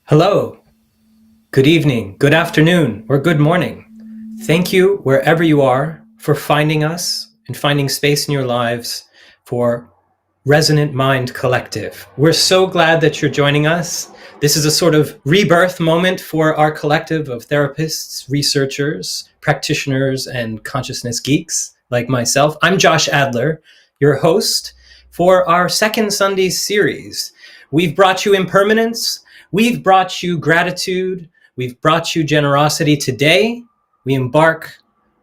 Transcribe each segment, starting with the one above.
Hello, good evening, good afternoon, or good morning. Thank you, wherever you are, for finding us and finding space in your lives for Resonant Mind Collective. We're so glad that you're joining us. This is a sort of rebirth moment for our collective of therapists, researchers, practitioners, and consciousness geeks like myself. I'm Josh Adler, your host for our second Sunday series. We've brought you impermanence. We've brought you gratitude. We've brought you generosity. Today, we embark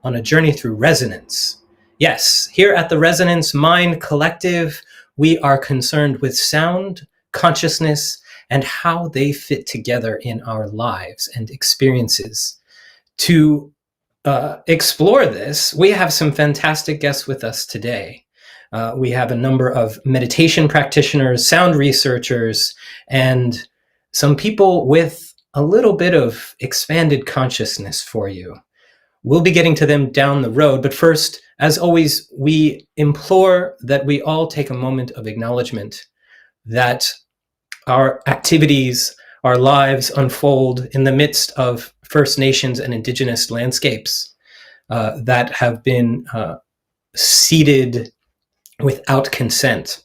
on a journey through resonance. Yes, here at the ResonantMind Collective, we are concerned with sound, consciousness, and how they fit together in our lives and experiences. To explore this, we have some fantastic guests with us today. We have a number of meditation practitioners, sound researchers, and some people with a little bit of expanded consciousness for you. We'll be getting to them down the road, but first, as always, we implore that we all take a moment of acknowledgement that our activities, our lives unfold in the midst of First Nations and Indigenous landscapes that have been ceded without consent.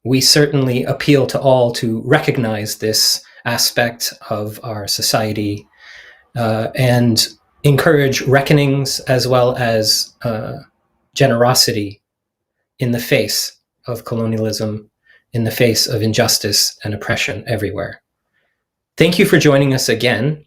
We certainly appeal to all to recognize this aspect of our society and encourage reckonings as well as generosity in the face of colonialism, in the face of injustice and oppression everywhere. Thank you for joining us again.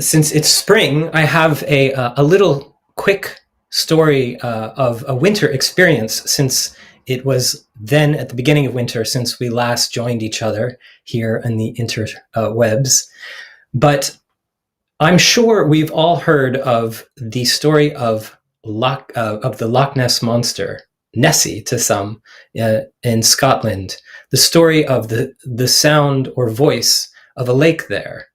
Since it's spring, I have a little quick story of a winter experience, since it was then at the beginning of winter since we last joined each other here in the interwebs. But I'm sure we've all heard of the story of the Loch Ness Monster, Nessie to some, in Scotland, the story of the sound or voice of a lake there.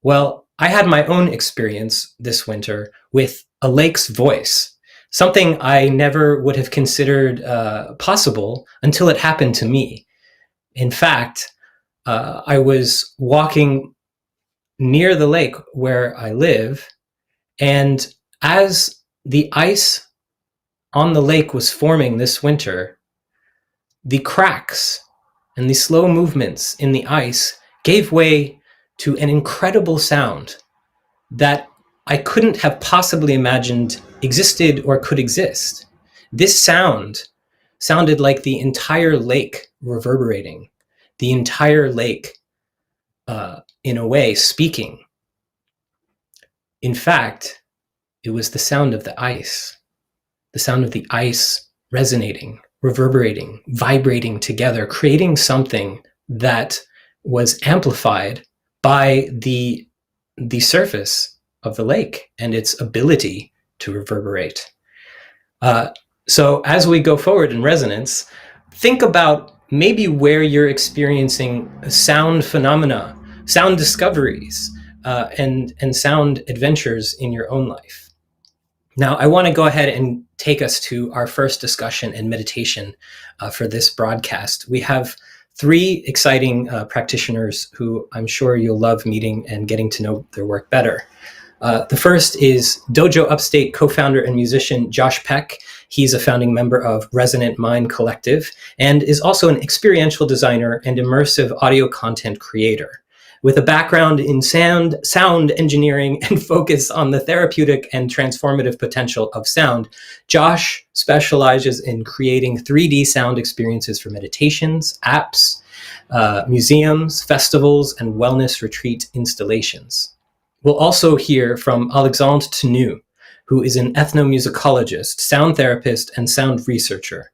Well, I had my own experience this winter with a lake's voice, something I never would have considered possible until it happened to me. In fact, I was walking near the lake where I live, and as the ice on the lake was forming this winter, the cracks and the slow movements in the ice gave way to an incredible sound that I couldn't have possibly imagined existed or could exist. This sound sounded like the entire lake reverberating, the entire lake, in a way, speaking. In fact, it was the sound of the ice resonating, reverberating, vibrating together, creating something that was amplified by the surface of the lake and its ability to reverberate. So as we go forward in resonance, think about maybe where you're experiencing sound phenomena, sound discoveries, and sound adventures in your own life. Now, I want to go ahead and take us to our first discussion and meditation for this broadcast. We have three exciting practitioners who I'm sure you'll love meeting and getting to know their work better. The first is Dojo Upstate co-founder and musician Josh Peck. He's a founding member of ResonantMind Collective and is also an experiential designer and immersive audio content creator. With a background in sound engineering and focus on the therapeutic and transformative potential of sound, Josh specializes in creating 3D sound experiences for meditations, apps, museums, festivals, and wellness retreat installations. We'll also hear from Alexandre Tannous, who is an ethnomusicologist, sound therapist, and sound researcher.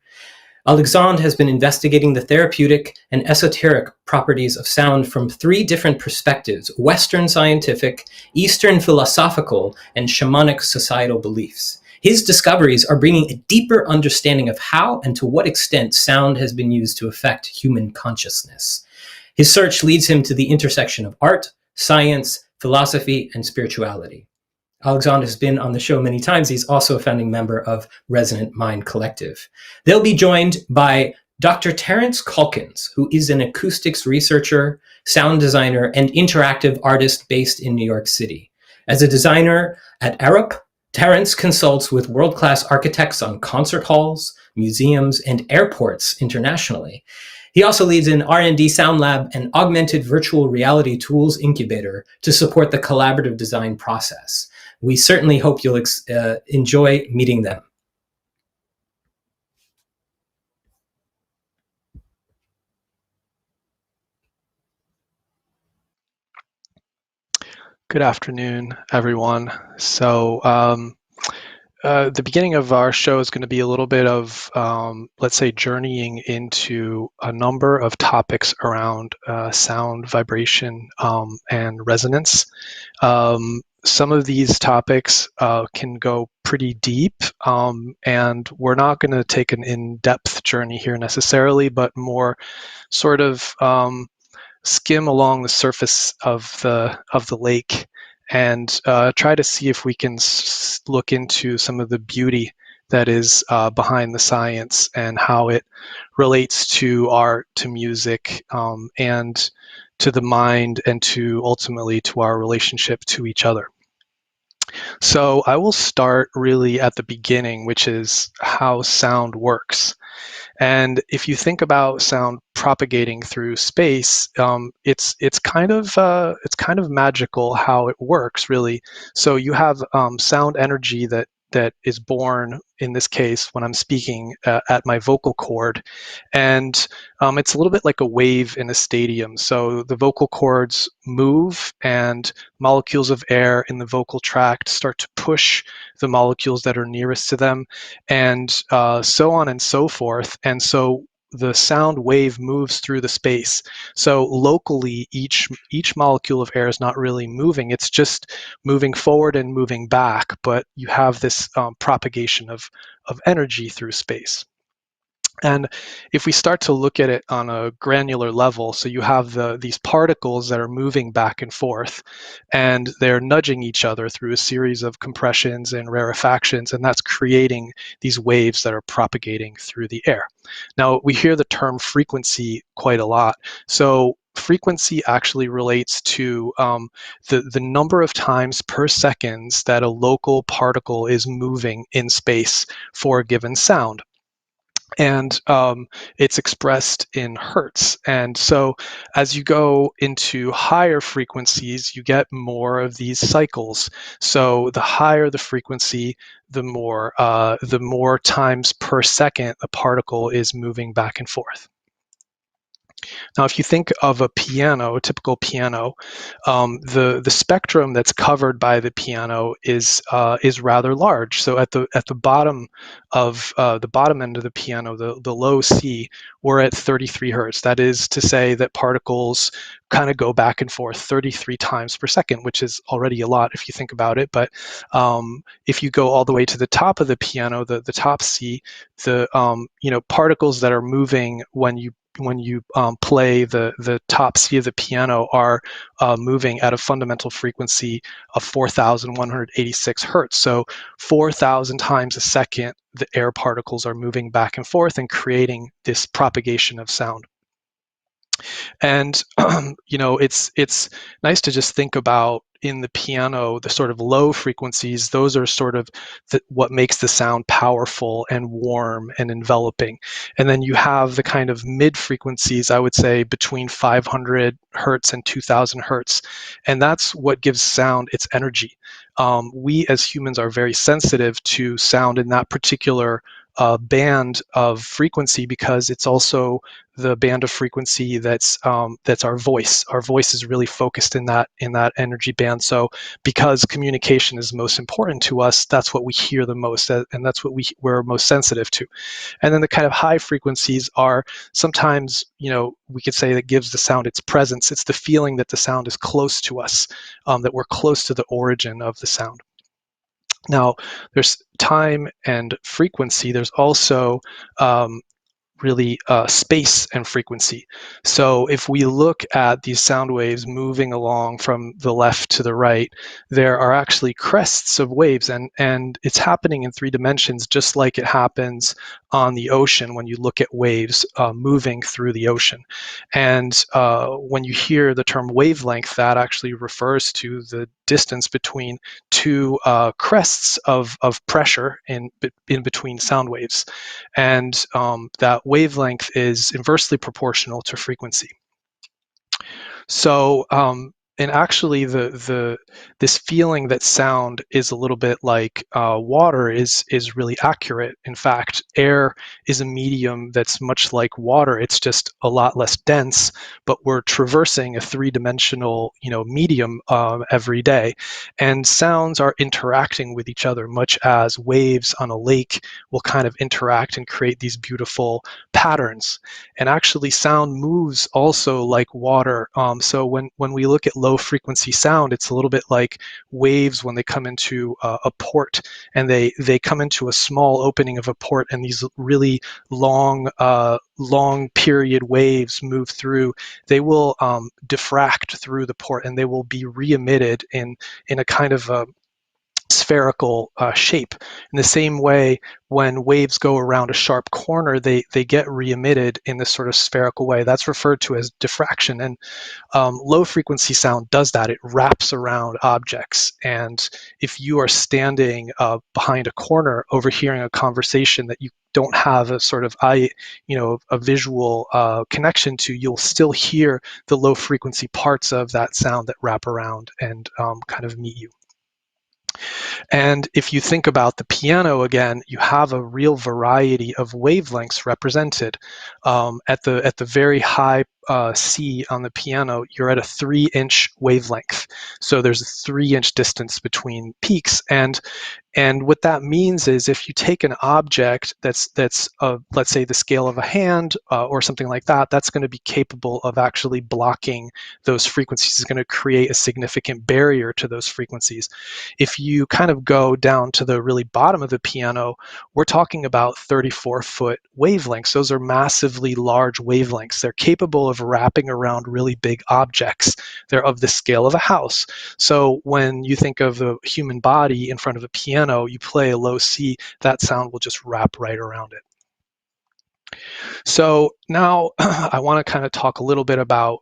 Alexandre has been investigating the therapeutic and esoteric properties of sound from three different perspectives: Western scientific, Eastern philosophical, and shamanic societal beliefs. His discoveries are bringing a deeper understanding of how and to what extent sound has been used to affect human consciousness. His search leads him to the intersection of art, science, philosophy, and spirituality. Alexandre has been on the show many times. He's also a founding member of ResonantMind Collective. They'll be joined by Dr. Terence Caulkins, who is an acoustics researcher, sound designer, and interactive artist based in New York City. As a designer at Arup, Terence consults with world-class architects on concert halls, museums, and airports internationally. He also leads an R&D sound lab and augmented virtual reality tools incubator to support the collaborative design process. We certainly hope you'll enjoy meeting them. Good afternoon, everyone. So the beginning of our show is going to be a little bit of, let's say, journeying into a number of topics around sound, vibration, and resonance. Some of these topics can go pretty deep, and we're not going to take an in-depth journey here necessarily, but more sort of skim along the surface of the lake and try to see if we can look into some of the beauty that is behind the science and how it relates to art, to music, and to the mind, and to ultimately to our relationship to each other. So I will start really at the beginning, which is how sound works. And if you think about sound propagating through space, it's kind of magical how it works, really. So you have sound energy that is born, in this case, when I'm speaking at my vocal cord, and it's a little bit like a wave in a stadium. So the vocal cords move, and molecules of air in the vocal tract start to push the molecules that are nearest to them, and so on and so forth. And so the sound wave moves through the space. So locally, each molecule of air is not really moving. It's just moving forward and moving back, but you have this propagation of energy through space. And if we start to look at it on a granular level, so you have these particles that are moving back and forth, and they're nudging each other through a series of compressions and rarefactions, and that's creating these waves that are propagating through the air. Now, we hear the term frequency quite a lot. So frequency actually relates to the number of times per second that a local particle is moving in space for a given sound. And it's expressed in hertz. And so as you go into higher frequencies, you get more of these cycles. So the higher the frequency, the more times per second a particle is moving back and forth. Now, if you think of a piano, a typical piano, the spectrum that's covered by the piano is rather large. So at the bottom of the bottom end of the piano, the low C, we're at 33 hertz. That is to say that particles kind of go back and forth 33 times per second, which is already a lot if you think about it. But if you go all the way to the top of the piano, the top C, the particles that are moving when you play the top C of the piano are moving at a fundamental frequency of 4,186 hertz. So 4,000 times a second, the air particles are moving back and forth and creating this propagation of sound. And it's nice to just think about in the piano, the sort of low frequencies, those are sort of what makes the sound powerful and warm and enveloping. And then you have the kind of mid frequencies, I would say between 500 hertz and 2000 hertz. And that's what gives sound its energy. We as humans are very sensitive to sound in that particular band of frequency, because it's also the band of frequency that's our voice. Our voice is really focused in that energy band. So because communication is most important to us, that's what we hear the most, and that's what we're most sensitive to. And then the kind of high frequencies are sometimes, we could say that gives the sound its presence. It's the feeling that the sound is close to us, that we're close to the origin of the sound. Now, there's time and frequency. There's also really space and frequency. So if we look at these sound waves moving along from the left to the right, there are actually crests of waves, and it's happening in 3 dimensions, just like it happens on the ocean when you look at waves moving through the ocean. And when you hear the term wavelength, that actually refers to the distance between 2 crests of pressure in between sound waves. And that wavelength is inversely proportional to frequency. So, and actually, this feeling that sound is a little bit like water is really accurate. In fact, air is a medium that's much like water. It's just a lot less dense, but we're traversing a 3-dimensional, medium every day, and sounds are interacting with each other, much as waves on a lake will kind of interact and create these beautiful patterns. And actually, sound moves also like water. So when we look at low frequency sound, it's a little bit like waves when they come into a port, and they come into a small opening of a port, and these really long period waves move through. They will diffract through the port, and they will be re-emitted in a kind of a spherical shape. In the same way, when waves go around a sharp corner, they get re-emitted in this sort of spherical way. That's referred to as diffraction. And low frequency sound does that. It wraps around objects. And if you are standing behind a corner overhearing a conversation that you don't have a sort of a visual connection to, you'll still hear the low frequency parts of that sound that wrap around and kind of meet you. And if you think about the piano again, you have a real variety of wavelengths represented. At the very high C on the piano, you're at a 3-inch wavelength. So there's a 3-inch distance between peaks. And what that means is if you take an object that's let's say the scale of a hand or something like that, that's going to be capable of actually blocking those frequencies. It's going to create a significant barrier to those frequencies. If you kind of go down to the really bottom of the piano, we're talking about 34-foot wavelengths. Those are massively large wavelengths. They're capable of wrapping around really big objects. They're of the scale of a house. So when you think of the human body in front of a piano, you play a low C, that sound will just wrap right around it. So now I want to kind of talk a little bit about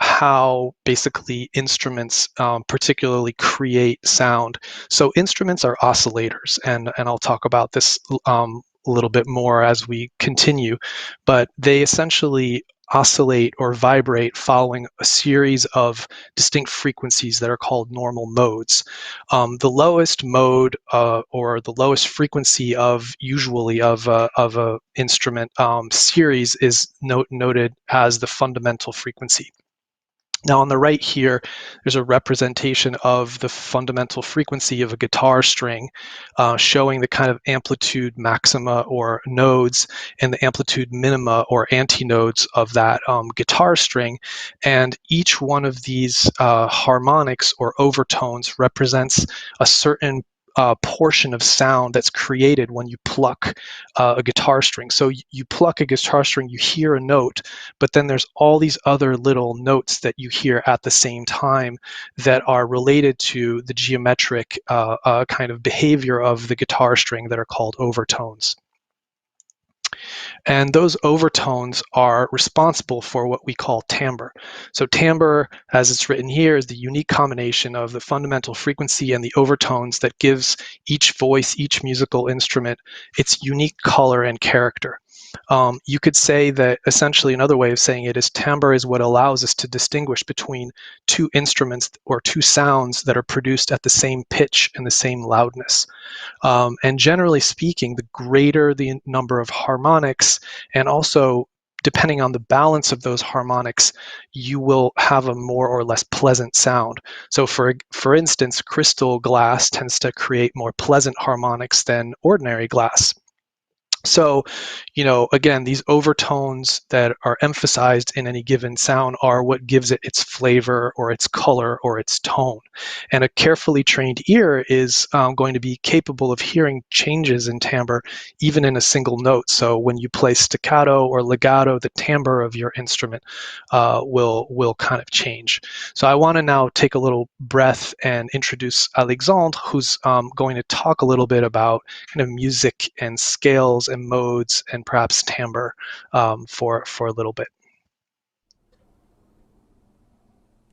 how basically instruments particularly create sound. So instruments are oscillators, and I'll talk about this a little bit more as we continue, but they essentially oscillate or vibrate following a series of distinct frequencies that are called normal modes. The lowest mode or the lowest frequency of usually of a instrument series is noted as the fundamental frequency. Now on the right here, there's a representation of the fundamental frequency of a guitar string, showing the kind of amplitude maxima or nodes and the amplitude minima or antinodes of that guitar string. And each one of these harmonics or overtones represents a certain portion of sound that's created when you pluck a guitar string. So you pluck a guitar string, you hear a note, but then there's all these other little notes that you hear at the same time that are related to the geometric kind of behavior of the guitar string that are called overtones. And those overtones are responsible for what we call timbre. So timbre, as it's written here, is the unique combination of the fundamental frequency and the overtones that gives each voice, each musical instrument, its unique color and character. You could say that essentially another way of saying it is timbre is what allows us to distinguish between 2 instruments or 2 sounds that are produced at the same pitch and the same loudness. And generally speaking, the greater the number of harmonics, and also depending on the balance of those harmonics, you will have a more or less pleasant sound. So for instance, crystal glass tends to create more pleasant harmonics than ordinary glass. So, again, these overtones that are emphasized in any given sound are what gives it its flavor or its color or its tone. And a carefully trained ear is going to be capable of hearing changes in timbre even in a single note. So when you play staccato or legato, the timbre of your instrument will kind of change. So I want to now take a little breath and introduce Alexandre, who's going to talk a little bit about kind of music and scales and modes and perhaps timbre for a little bit.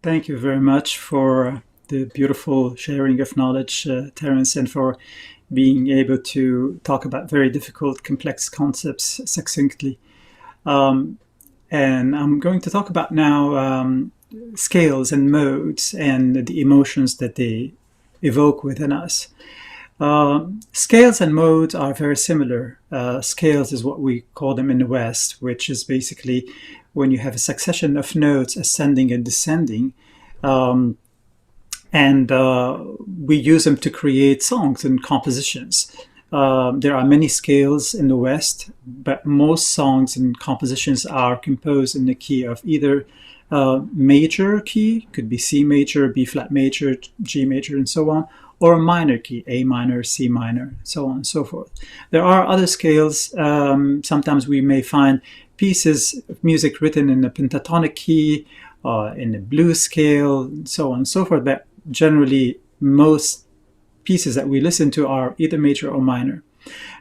Thank you very much for the beautiful sharing of knowledge, Terence, and for being able to talk about very difficult, complex concepts succinctly. And I'm going to talk about now scales and modes and the emotions that they evoke within us. Scales and modes are very similar. Scales is what we call them in the West, which is basically when you have a succession of notes ascending and descending. And we use them to create songs and compositions. There are many scales in the West, but most songs and compositions are composed in the key of either major key, could be C major, B flat major, G major, and so on, or a minor key, A minor, C minor, so on and so forth. There are other scales. Sometimes we may find pieces of music written in a pentatonic key, in a blues scale, so on and so forth. But generally, most pieces that we listen to are either major or minor.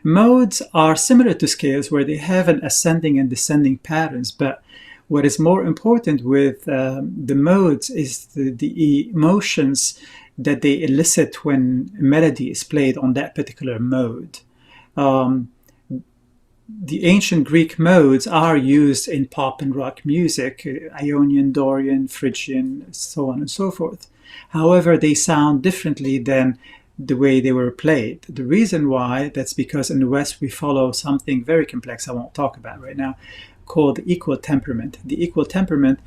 Modes are similar to scales where they have an ascending and descending patterns, but what is more important with the modes is the emotions that they elicit when a melody is played on that particular mode. The ancient Greek modes are used in pop and rock music, Ionian, Dorian, Phrygian, so on and so forth. However, they sound differently than the way they were played. The reason why, that's because in the West we follow something very complex I won't talk about right now, called equal temperament. The equal temperament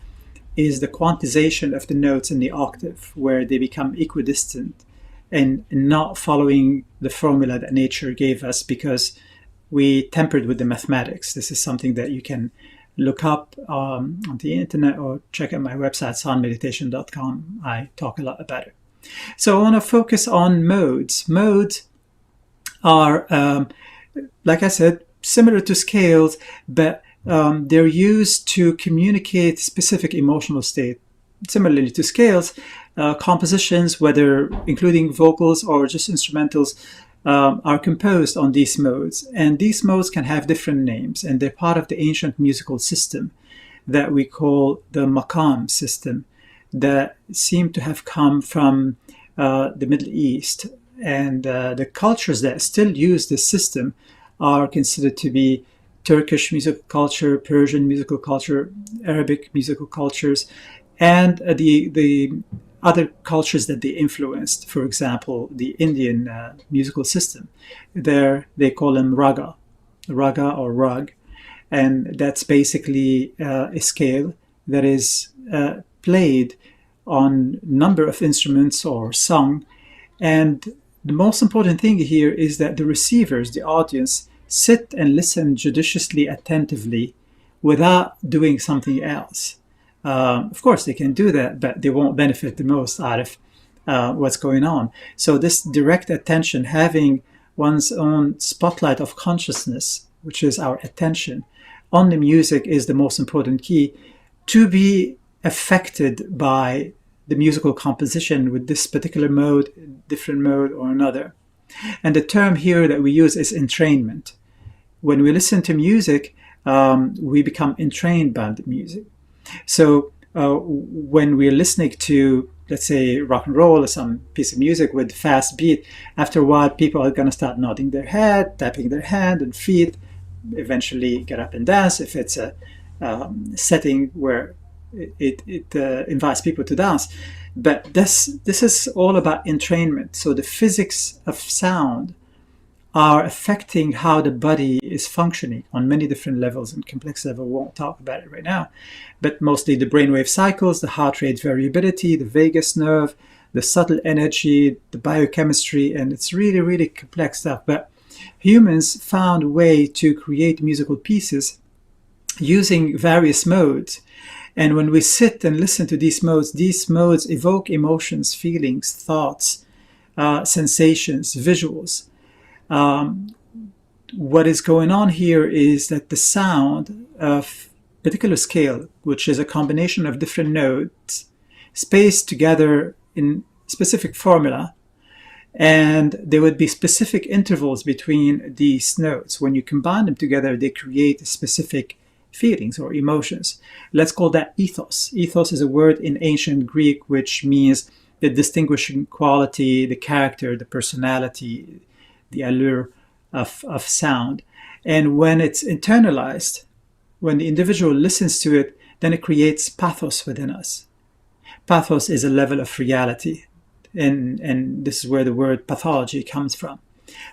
is the quantization of the notes in the octave, where they become equidistant and not following the formula that nature gave us because we tempered with the mathematics. This is something that you can look up on the internet or check out my website, soundmeditation.com. I talk a lot about it. So I want to focus on modes. Modes are, like I said, similar to scales, but they're used to communicate specific emotional state. Similarly to scales, compositions, whether including vocals or just instrumentals, are composed on these modes. And these modes can have different names, and they're part of the ancient musical system that we call the maqam system, that seem to have come from the Middle East. And the cultures that still use this system are considered to be Turkish musical culture, Persian musical culture, Arabic musical cultures, and the other cultures that they influenced. For example, the Indian musical system. There they call them raga or rag, and that's basically a scale that is played on a number of instruments or sung. And the most important thing here is that the receivers, the audience, sit and listen judiciously, attentively, without doing something else. Of course, they can do that, but they won't benefit the most out of what's going on. So this direct attention, having one's own spotlight of consciousness, which is our attention, on the music is the most important key to be affected by the musical composition with this particular mode, different mode, or another. And the term here that we use is entrainment. When we listen to music, we become entrained by the music. So when we're listening to, let's say, rock and roll or some piece of music with fast beat, after a while, people are going to start nodding their head, tapping their hand and feet, eventually get up and dance if it's a setting where it invites people to dance. But this is all about entrainment. So the physics of sound are affecting how the body is functioning on many different levels and complex level. We won't talk about it right now, but mostly the brainwave cycles, the heart rate variability, the vagus nerve, the subtle energy, the biochemistry, and it's really, really complex stuff. But humans found a way to create musical pieces using various modes. And when we sit and listen to these modes evoke emotions, feelings, thoughts, sensations, visuals. What is going on here is that the sound of particular scale, which is a combination of different notes, spaced together in specific formula, and there would be specific intervals between these notes. When you combine them together, they create specific feelings or emotions. Let's call that ethos. Ethos is a word in ancient Greek which means the distinguishing quality, the character, the personality, the allure of sound. And when it's internalized, when the individual listens to it, then it creates pathos within us. Pathos is a level of reality. And this is where the word pathology comes from.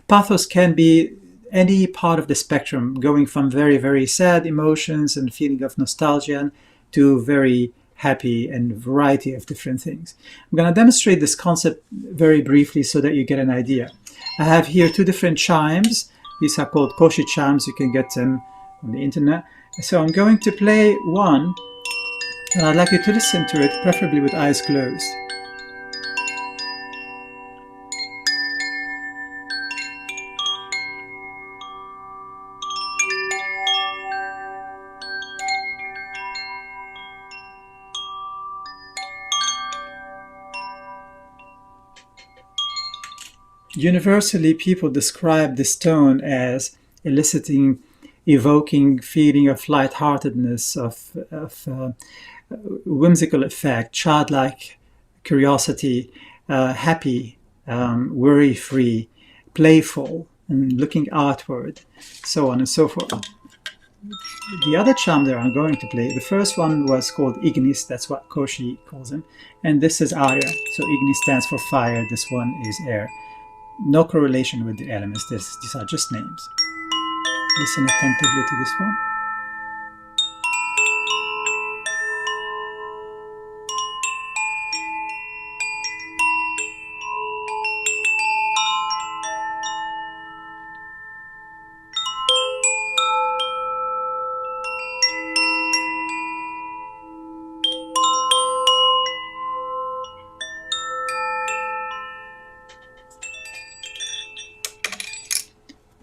Pathos can be any part of the spectrum, going from very, very sad emotions and feeling of nostalgia to very happy and variety of different things. I'm going to demonstrate this concept very briefly so that you get an idea. I have here two different chimes. These are called koshi chimes. You can get them on the internet. So I'm going to play one, and I'd like you to listen to it, preferably with eyes closed. Universally, people describe this tone as eliciting, evoking feeling of lightheartedness, of whimsical effect, childlike curiosity, happy, worry-free, playful, and looking outward, so on and so forth. The other chime that I'm going to play, the first one was called Ignis, that's what Koshi calls him, and this is Arya. So Ignis stands for fire, this one is air. No correlation with the elements, these are just names. Listen attentively to this one.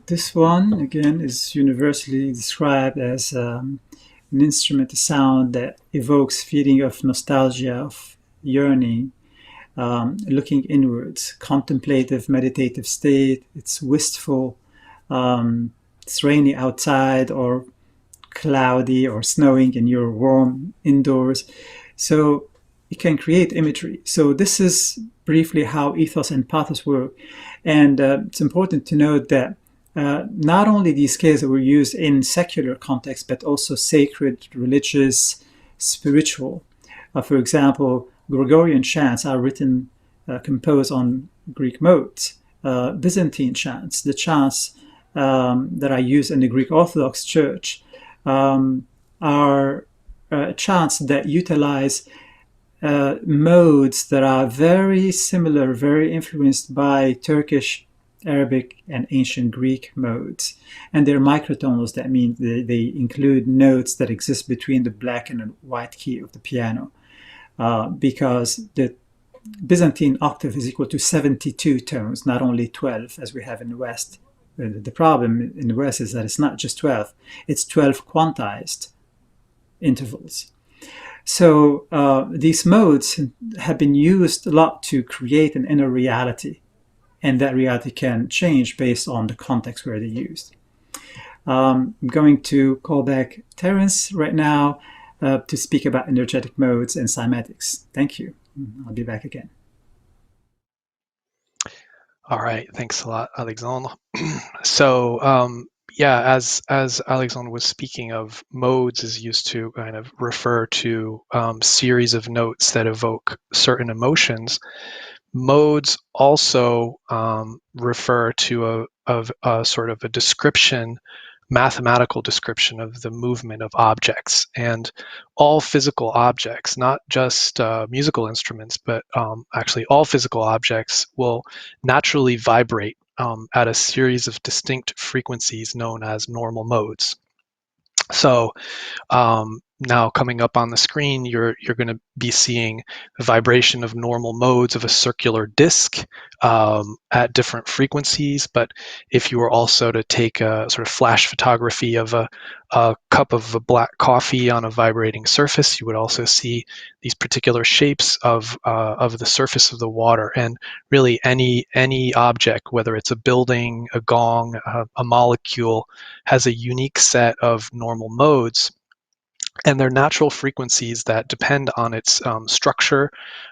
This one, again, is universally described as an instrument, a sound that evokes feeling of nostalgia, of yearning, looking inwards, contemplative, meditative state. It's wistful. It's rainy outside or cloudy or snowing and you're warm indoors. So it can create imagery. So this is briefly how ethos and pathos work. And it's important to note that not only these scales that were used in secular context, but also sacred, religious, spiritual. For example, Gregorian chants are written, composed on Greek modes. Byzantine chants, the chants that are used in the Greek Orthodox Church, are chants that utilize modes that are very similar, very influenced by Turkish, Arabic, and ancient Greek modes. And they're microtonals. That means they include notes that exist between the black and the white key of the piano, because the Byzantine octave is equal to 72 tones, not only 12 as we have in the West. The problem in the West is that it's not just 12, it's 12 quantized intervals. So these modes have been used a lot to create an inner reality. And that reality can change based on the context where they're used. I'm going to call back Terence right now to speak about energetic modes and cymatics. Thank you. I'll be back again. All right, thanks a lot, Alexandre. So yeah, as Alexandre was speaking of, modes is used to kind of refer to series of notes that evoke certain emotions. Modes also refer to a sort of a description, mathematical description of the movement of objects, and all physical objects, not just musical instruments, but actually all physical objects will naturally vibrate at a series of distinct frequencies known as normal modes. So now coming up on the screen, you're going to be seeing the vibration of normal modes of a circular disc at different frequencies. But if you were also to take a sort of flash photography of a cup of a black coffee on a vibrating surface, you would also see these particular shapes of the surface of the water. And really any object, whether it's a building, a gong, a molecule, has a unique set of normal modes. And they're natural frequencies that depend on its structure,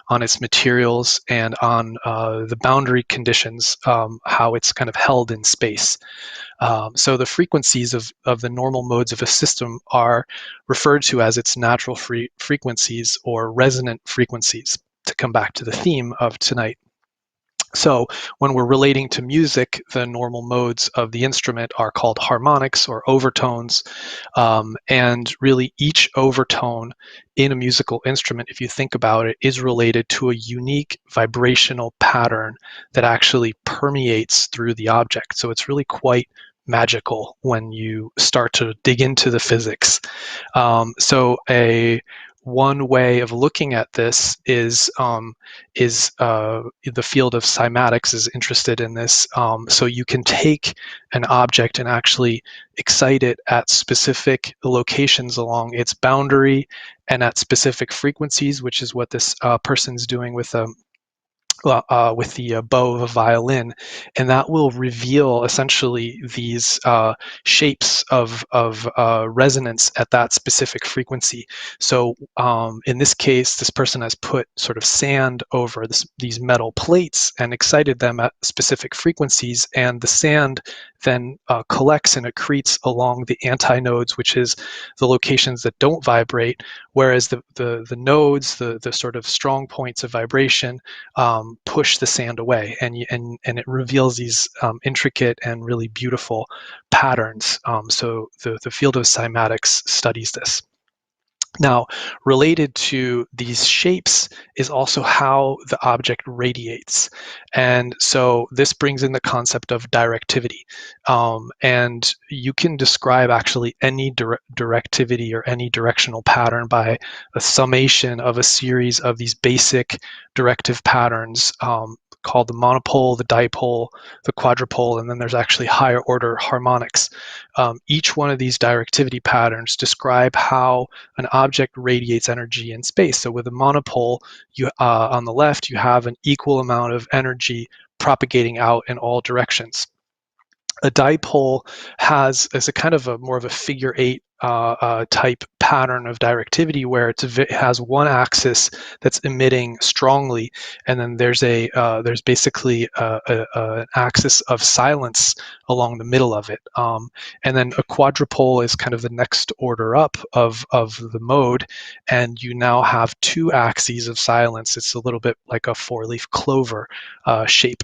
on its materials, and on the boundary conditions, how it's kind of held in space. So the frequencies of the normal modes of a system are referred to as its natural frequencies or resonant frequencies, to come back to the theme of tonight. So when we're relating to music, the normal modes of the instrument are called harmonics or overtones. And really each overtone in a musical instrument, if you think about it, is related to a unique vibrational pattern that actually permeates through the object. So it's really quite magical when you start to dig into the physics. So one way of looking at this is the field of cymatics is interested in this. So you can take an object and actually excite it at specific locations along its boundary and at specific frequencies, which is what this person's doing with the bow of a violin, and that will reveal essentially these shapes of resonance at that specific frequency. So in this case, this person has put sort of sand over these metal plates and excited them at specific frequencies, and the sand then collects and accretes along the antinodes, which is the locations that don't vibrate, whereas the nodes, the sort of strong points of vibration, push the sand away, and it reveals these intricate and really beautiful patterns. So the field of cymatics studies this. Now, related to these shapes is also how the object radiates. And so this brings in the concept of directivity. And you can describe actually any directivity or any directional pattern by a summation of a series of these basic directive patterns called the monopole, the dipole, the quadrupole, and then there's actually higher order harmonics. Each one of these directivity patterns describe how an object radiates energy in space. So with a monopole, on the left, you have an equal amount of energy propagating out in all directions. A dipole is a kind of more of a figure eight type pattern of directivity, where it has one axis that's emitting strongly, and then there's basically an axis of silence along the middle of it. And then a quadrupole is kind of the next order up of the mode, and you now have two axes of silence. It's a little bit like a four-leaf clover shape.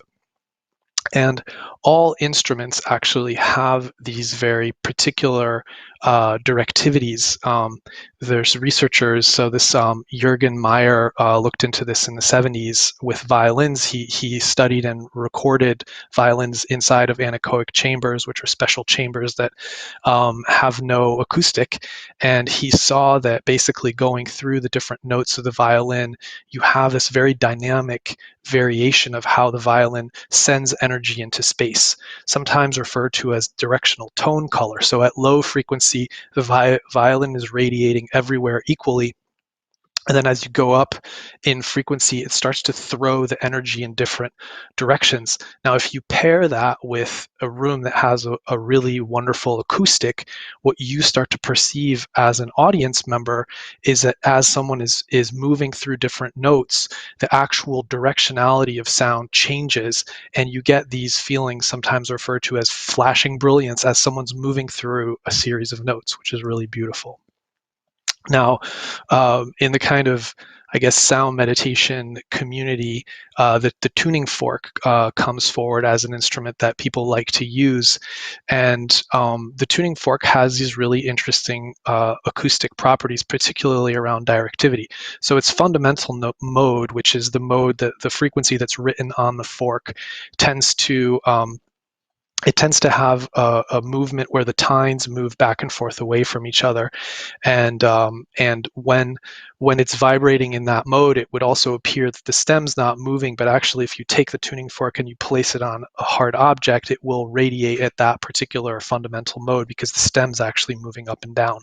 And all instruments actually have these very particular directivities. There's researchers, so this Jürgen Meyer looked into this in the 70s with violins. He studied and recorded violins inside of anechoic chambers, which are special chambers that have no acoustic. And he saw that basically going through the different notes of the violin, you have this very dynamic variation of how the violin sends energy into space, sometimes referred to as directional tone color. So at low frequency, the violin is radiating everywhere equally. And then as you go up in frequency, it starts to throw the energy in different directions. Now, if you pair that with a room that has a really wonderful acoustic, what you start to perceive as an audience member is that as someone is moving through different notes, the actual directionality of sound changes, and you get these feelings sometimes referred to as flashing brilliance as someone's moving through a series of notes, which is really beautiful. Now, in the kind of, I guess, sound meditation community, the tuning fork comes forward as an instrument that people like to use. And the tuning fork has these really interesting acoustic properties, particularly around directivity. So its fundamental mode, which is the mode that the frequency that's written on the fork, tends to it tends to have a movement where the tines move back and forth away from each other, and when it's vibrating in that mode, it would also appear that the stem's not moving, but actually, if you take the tuning fork and you place it on a hard object, it will radiate at that particular fundamental mode because the stem's actually moving up and down.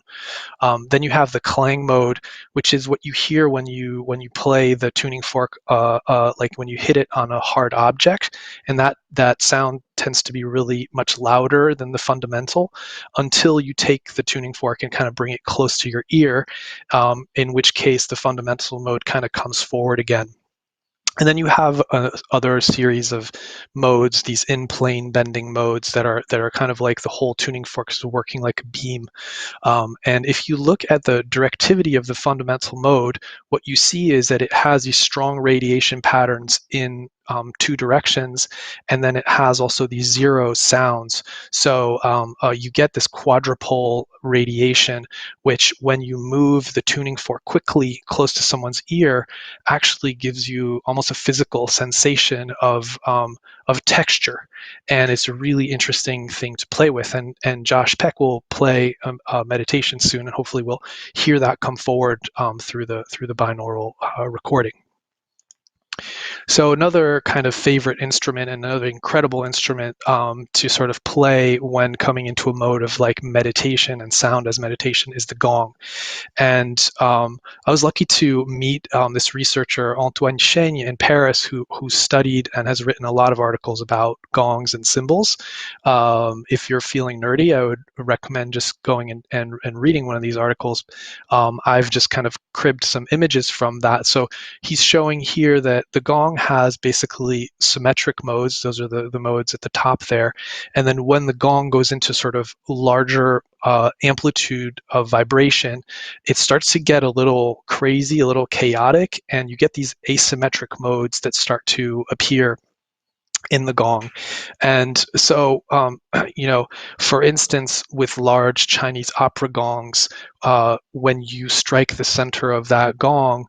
Then you have the clang mode, which is what you hear when you play the tuning fork, like when you hit it on a hard object, and that sound tends to be really much louder than the fundamental until you take the tuning fork and kind of bring it close to your ear, in which case the fundamental mode kind of comes forward again. And then you have other series of modes, these in-plane bending modes that are kind of like the whole tuning fork is working like a beam. And if you look at the directivity of the fundamental mode, what you see is that it has these strong radiation patterns in two directions, and then it has also these zero sounds. So you get this quadrupole radiation, which when you move the tuning fork quickly close to someone's ear, actually gives you almost a physical sensation of texture, and it's a really interesting thing to play with. And Josh Peck will play a meditation soon, and hopefully we'll hear that come forward through the binaural recording. So another kind of favorite instrument and another incredible instrument to sort of play when coming into a mode of like meditation and sound as meditation is the gong. And I was lucky to meet this researcher, Antoine Chaigne, in Paris, who studied and has written a lot of articles about gongs and cymbals. If you're feeling nerdy, I would recommend just going and reading one of these articles. I've just kind of cribbed some images from that. So he's showing here that the gong has basically symmetric modes. Those are the modes at the top there. And then when the gong goes into sort of larger amplitude of vibration, it starts to get a little crazy, a little chaotic, and you get these asymmetric modes that start to appear in the gong. And so, for instance, with large Chinese opera gongs, when you strike the center of that gong,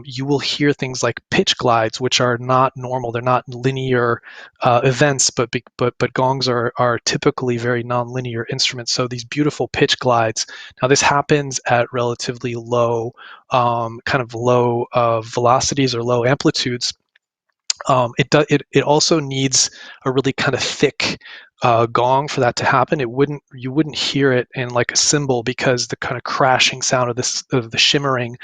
you will hear things like pitch glides, which are not normal. They're not linear events, but gongs are typically very nonlinear instruments. So these beautiful pitch glides. Now, this happens at relatively low, kind of low velocities or low amplitudes. It also needs a really kind of thick gong for that to happen. You wouldn't hear it in like a cymbal because the kind of crashing sound of the shimmering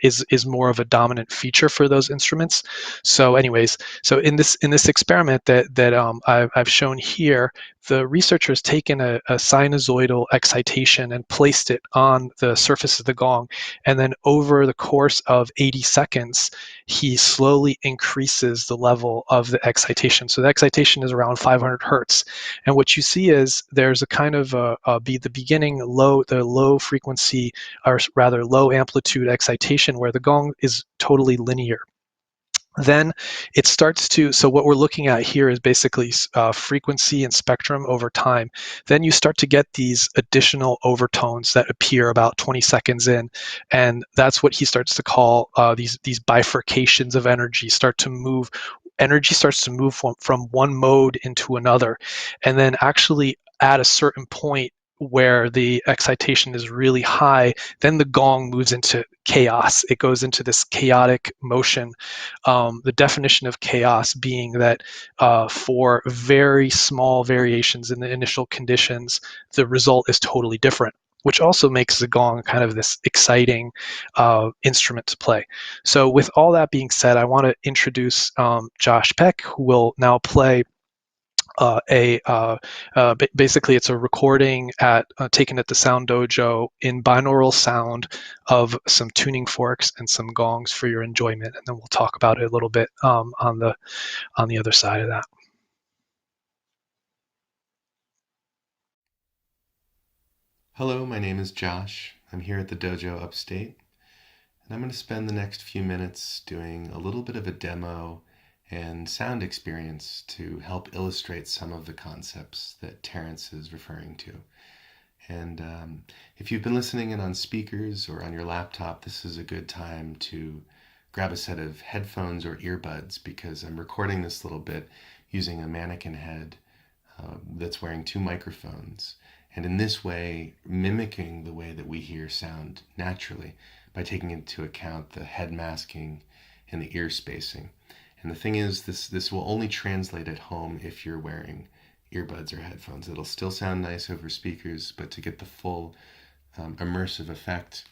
is more of a dominant feature for those instruments. So, anyways, so in this experiment that I've shown here, the researcher has taken a sinusoidal excitation and placed it on the surface of the gong, and then over the course of 80 seconds, he slowly increases the level of the excitation. So the excitation is around 500 hertz. And what you see is there's a kind of the beginning low frequency, or rather low amplitude excitation where the gong is totally linear. Then it starts to, so what we're looking at here is basically frequency and spectrum over time. Then you start to get these additional overtones that appear about 20 seconds in. And that's what he starts to call these bifurcations of energy start to move. Energy starts to move from one mode into another. And then actually at a certain point where the excitation is really high, then the gong moves into chaos. It goes into this chaotic motion. The definition of chaos being that for very small variations in the initial conditions, the result is totally different, which also makes the gong kind of this exciting instrument to play. So with all that being said, I want to introduce Josh Peck, who will now play basically it's a recording taken at the Sound Dojo in binaural sound of some tuning forks and some gongs for your enjoyment, and then we'll talk about it a little bit on the other side of that. Hello, my name is Josh. I'm here at the Dojo Upstate, and I'm going to spend the next few minutes doing a little bit of a demo and sound experience to help illustrate some of the concepts that Terence is referring to. And if you've been listening in on speakers or on your laptop, this is a good time to grab a set of headphones or earbuds, because I'm recording this little bit using a mannequin head that's wearing 2 microphones. And in this way, mimicking the way that we hear sound naturally by taking into account the head masking and the ear spacing. And the thing is, this will only translate at home if you're wearing earbuds or headphones. It'll still sound nice over speakers, but to get the full immersive effect,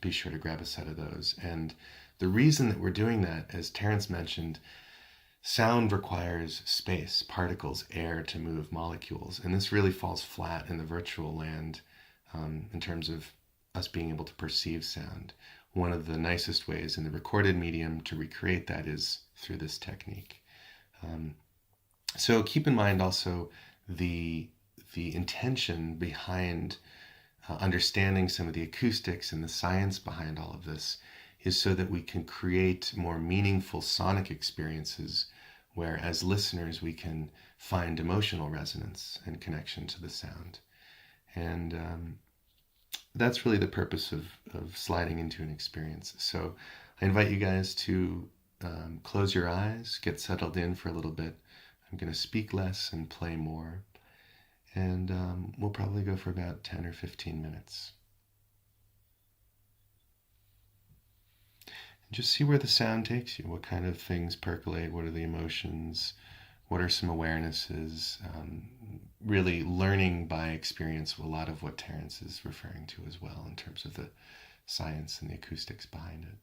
be sure to grab a set of those. And the reason that we're doing that, as Terence mentioned, sound requires space, particles, air to move molecules. And this really falls flat in the virtual land in terms of us being able to perceive sound. One of the nicest ways in the recorded medium to recreate that is through this technique. So keep in mind also the intention behind understanding some of the acoustics and the science behind all of this is so that we can create more meaningful sonic experiences where, as listeners, we can find emotional resonance and connection to the sound. And that's really the purpose of sliding into an experience. So I invite you guys to close your eyes, get settled in for a little bit. I'm going to speak less and play more. And we'll probably go for about 10 or 15 minutes. And just see where the sound takes you. What kind of things percolate? What are the emotions? What are some awarenesses? Really learning by experience a lot of what Terence is referring to as well in terms of the science and the acoustics behind it.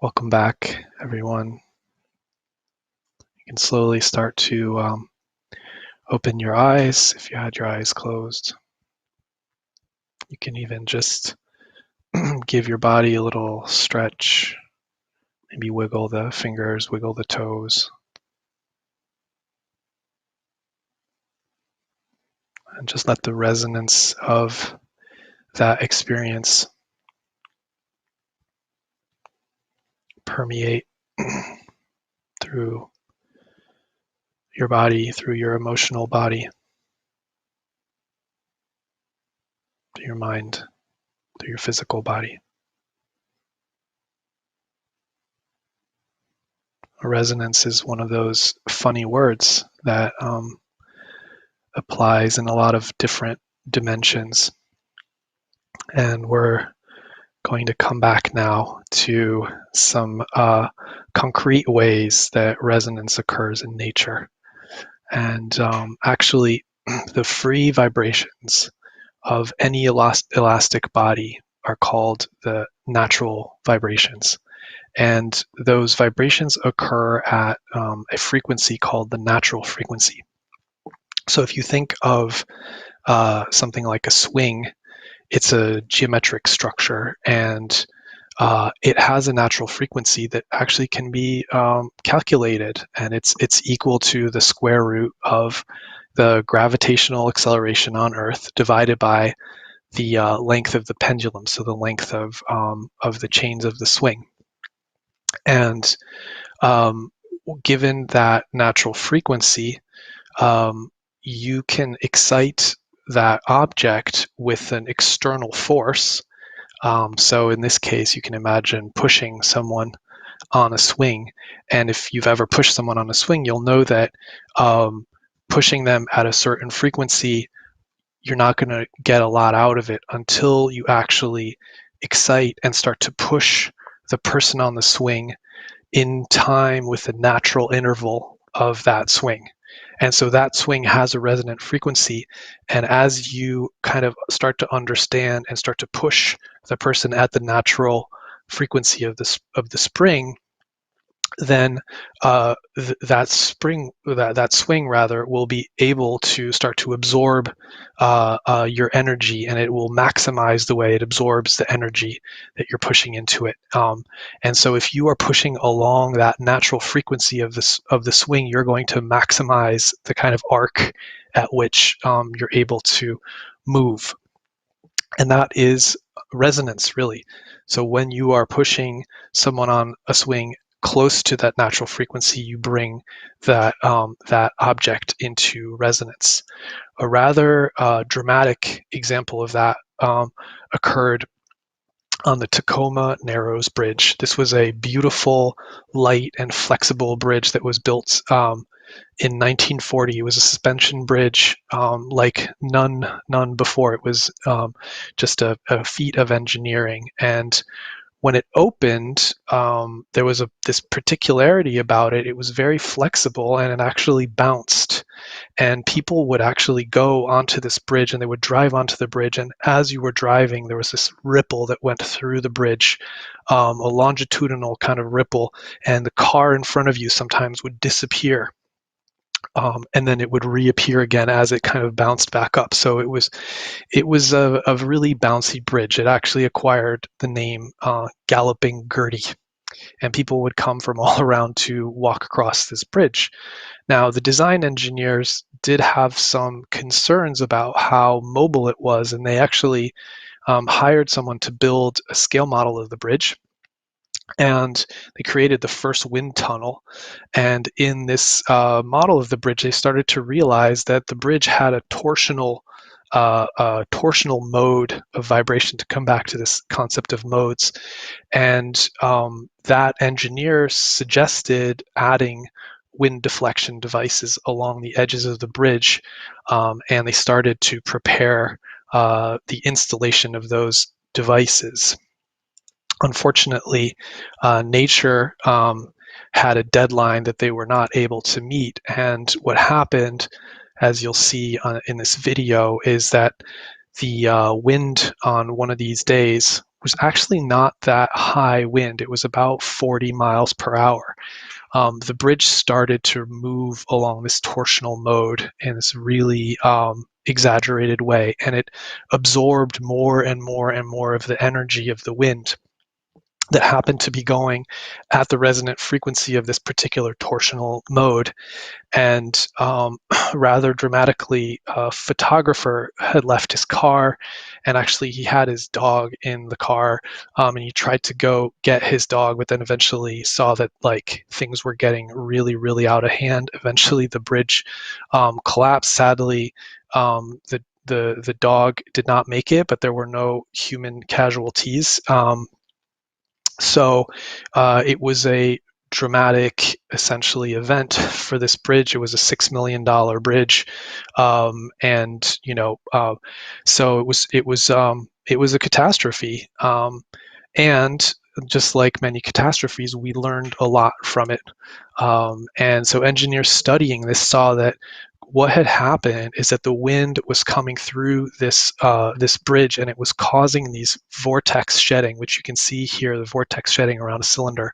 Welcome back, everyone. You can slowly start to open your eyes if you had your eyes closed. You can even just give your body a little stretch, maybe wiggle the fingers, wiggle the toes, and just let the resonance of that experience permeate through your body, through your emotional body, through your mind, through your physical body. Resonance is one of those funny words that applies in a lot of different dimensions. And we're going to come back now to some concrete ways that resonance occurs in nature. And actually, the free vibrations of any elastic body are called the natural vibrations. And those vibrations occur at a frequency called the natural frequency. So if you think of something like a swing, it's a geometric structure, and it has a natural frequency that actually can be calculated, and it's equal to the square root of the gravitational acceleration on Earth divided by the length of the pendulum, so the length of the chains of the swing. And given that natural frequency, you can excite that object with an external force. So in this case, you can imagine pushing someone on a swing. And if you've ever pushed someone on a swing, you'll know that pushing them at a certain frequency, you're not going to get a lot out of it until you actually excite and start to push the person on the swing in time with the natural interval of that swing. And so that swing has a resonant frequency. And as you kind of start to understand and start to push the person at the natural frequency of the spring, then that swing rather will be able to start to absorb your energy, and it will maximize the way it absorbs the energy that you're pushing into it. And so if you are pushing along that natural frequency of the swing, you're going to maximize the kind of arc at which you're able to move. And that is resonance, really. So when you are pushing someone on a swing close to that natural frequency, you bring that object into resonance. A rather dramatic example of that occurred on the Tacoma Narrows Bridge. This was a beautiful, light, and flexible bridge that was built in 1940. It was a suspension bridge like none before. It was just a feat of engineering. And when it opened, there was this particularity about it. It was very flexible, and it actually bounced. And people would actually go onto this bridge, and they would drive onto the bridge. And as you were driving, there was this ripple that went through the bridge, a longitudinal kind of ripple. And the car in front of you sometimes would disappear. And then it would reappear again as it kind of bounced back up. So it was a really bouncy bridge. It actually acquired the name Galloping Gertie, and people would come from all around to walk across this bridge. Now, the design engineers did have some concerns about how mobile it was, and they actually hired someone to build a scale model of the bridge. And they created the first wind tunnel. And in this model of the bridge, they started to realize that the bridge had a torsional mode of vibration, to come back to this concept of modes. And that engineer suggested adding wind deflection devices along the edges of the bridge. And they started to prepare the installation of those devices. Unfortunately, nature had a deadline that they were not able to meet. And what happened, as you'll see in this video, is that the wind on one of these days was actually not that high wind. It was about 40 miles per hour. The bridge started to move along this torsional mode in this really exaggerated way, and it absorbed more and more and more of the energy of the wind that happened to be going at the resonant frequency of this particular torsional mode. And rather dramatically, a photographer had left his car, and actually he had his dog in the car, and he tried to go get his dog, but then eventually saw that like things were getting really, really out of hand. Eventually the bridge collapsed. Sadly, the dog did not make it, but there were no human casualties. So it was a dramatic, essentially, event for this bridge. It was a $6 million bridge, and so it was a catastrophe. And just like many catastrophes, we learned a lot from it. And so engineers studying this saw that what had happened is that the wind was coming through this bridge, and it was causing these vortex shedding, which you can see here, the vortex shedding around a cylinder.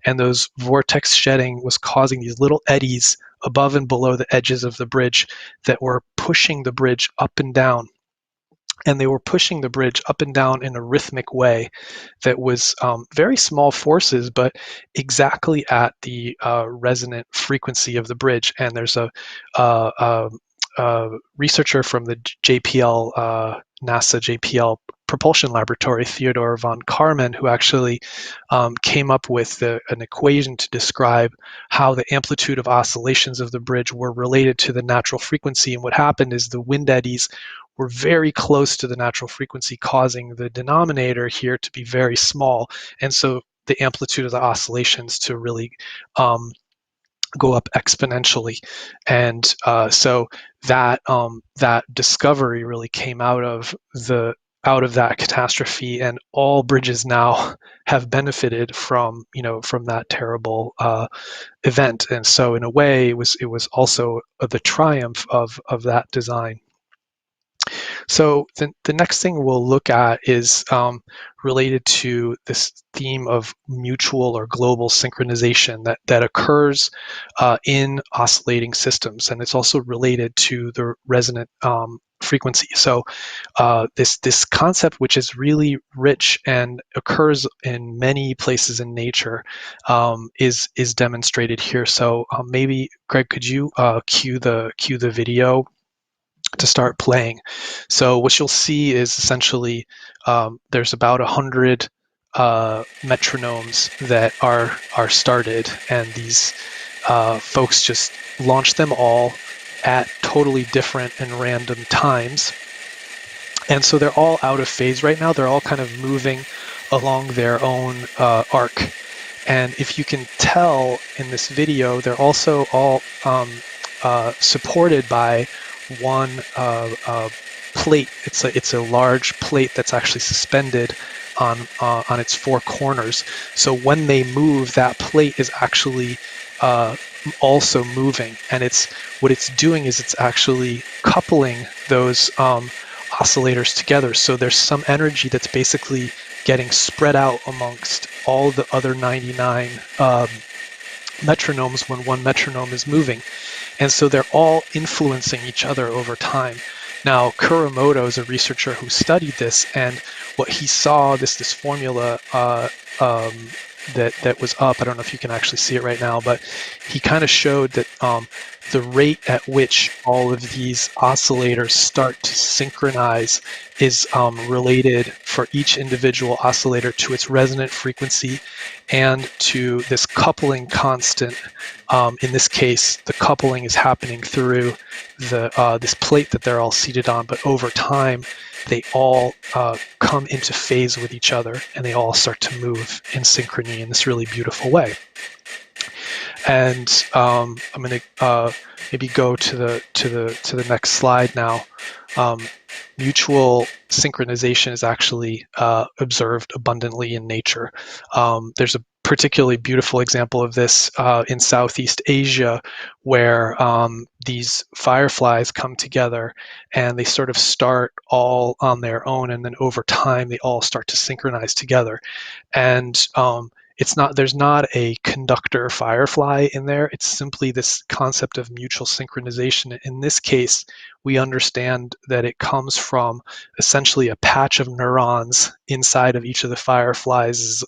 And those vortex shedding was causing these little eddies above and below the edges of the bridge that were pushing the bridge up and down. And they were pushing the bridge up and down in a rhythmic way that was very small forces, but exactly at the resonant frequency of the bridge. And there's a researcher from the NASA JPL propulsion laboratory, Theodore von Karman, who actually came up with an equation to describe how the amplitude of oscillations of the bridge were related to the natural frequency. And what happened is the wind eddies were very close to the natural frequency, causing the denominator here to be very small. And so the amplitude of the oscillations to really go up exponentially. And so that discovery really came out of that catastrophe, and all bridges now have benefited from that terrible event. And so in a way, it was also the triumph of that design. So the next thing we'll look at is related to this theme of mutual or global synchronization that occurs in oscillating systems, and it's also related to the resonant frequency. So this concept, which is really rich and occurs in many places in nature, is demonstrated here. So maybe Greg, could you cue the video to start playing? So what you'll see is essentially there's about 100 metronomes that are started, and these folks just launch them all at totally different and random times. And so they're all out of phase right now. They're all kind of moving along their own arc. And if you can tell in this video, they're also all supported by one plate. It's a large plate that's actually suspended on its four corners. So when they move, that plate is actually also moving, and what it's doing is it's actually coupling those oscillators together. So there's some energy that's basically getting spread out amongst all the other 99 metronomes when one metronome is moving. And so they're all influencing each other over time. Now, Kuramoto is a researcher who studied this, and what he saw, this formula that was up, I don't know if you can actually see it right now, but he kind of showed that the rate at which all of these oscillators start to synchronize is related for each individual oscillator to its resonant frequency and to this coupling constant. In this case, the coupling is happening through this plate that they're all seated on, but over time, they all come into phase with each other, and they all start to move in synchrony in this really beautiful way. And I'm going to maybe go to the next slide now. Mutual synchronization is actually observed abundantly in nature. There's a particularly beautiful example of this in Southeast Asia, where these fireflies come together and they sort of start all on their own, and then over time they all start to synchronize together. And there's not a conductor firefly in there. It's simply this concept of mutual synchronization. In this case, we understand that it comes from essentially a patch of neurons inside of each of the fireflies'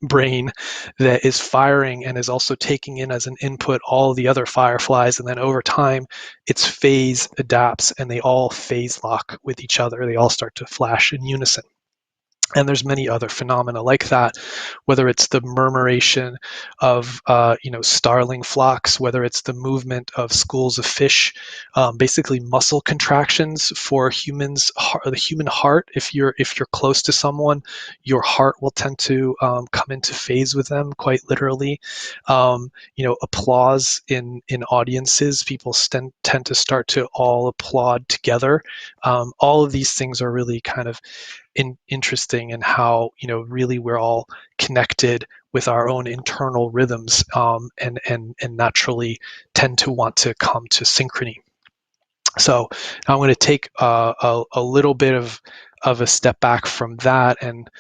brain that is firing and is also taking in as an input all the other fireflies, and then over time its phase adapts and they all phase lock with each other. They all start to flash in unison. And there's many other phenomena like that, whether it's the murmuration of starling flocks, whether it's the movement of schools of fish, basically muscle contractions for humans. The human heart, if you're close to someone, your heart will tend to come into phase with them, quite literally. Applause in audiences, people tend to start to all applaud together. All of these things are really kind of interesting in how really we're all connected with our own internal rhythms, and naturally tend to want to come to synchrony. So I'm going to take a little bit of a step back from that, and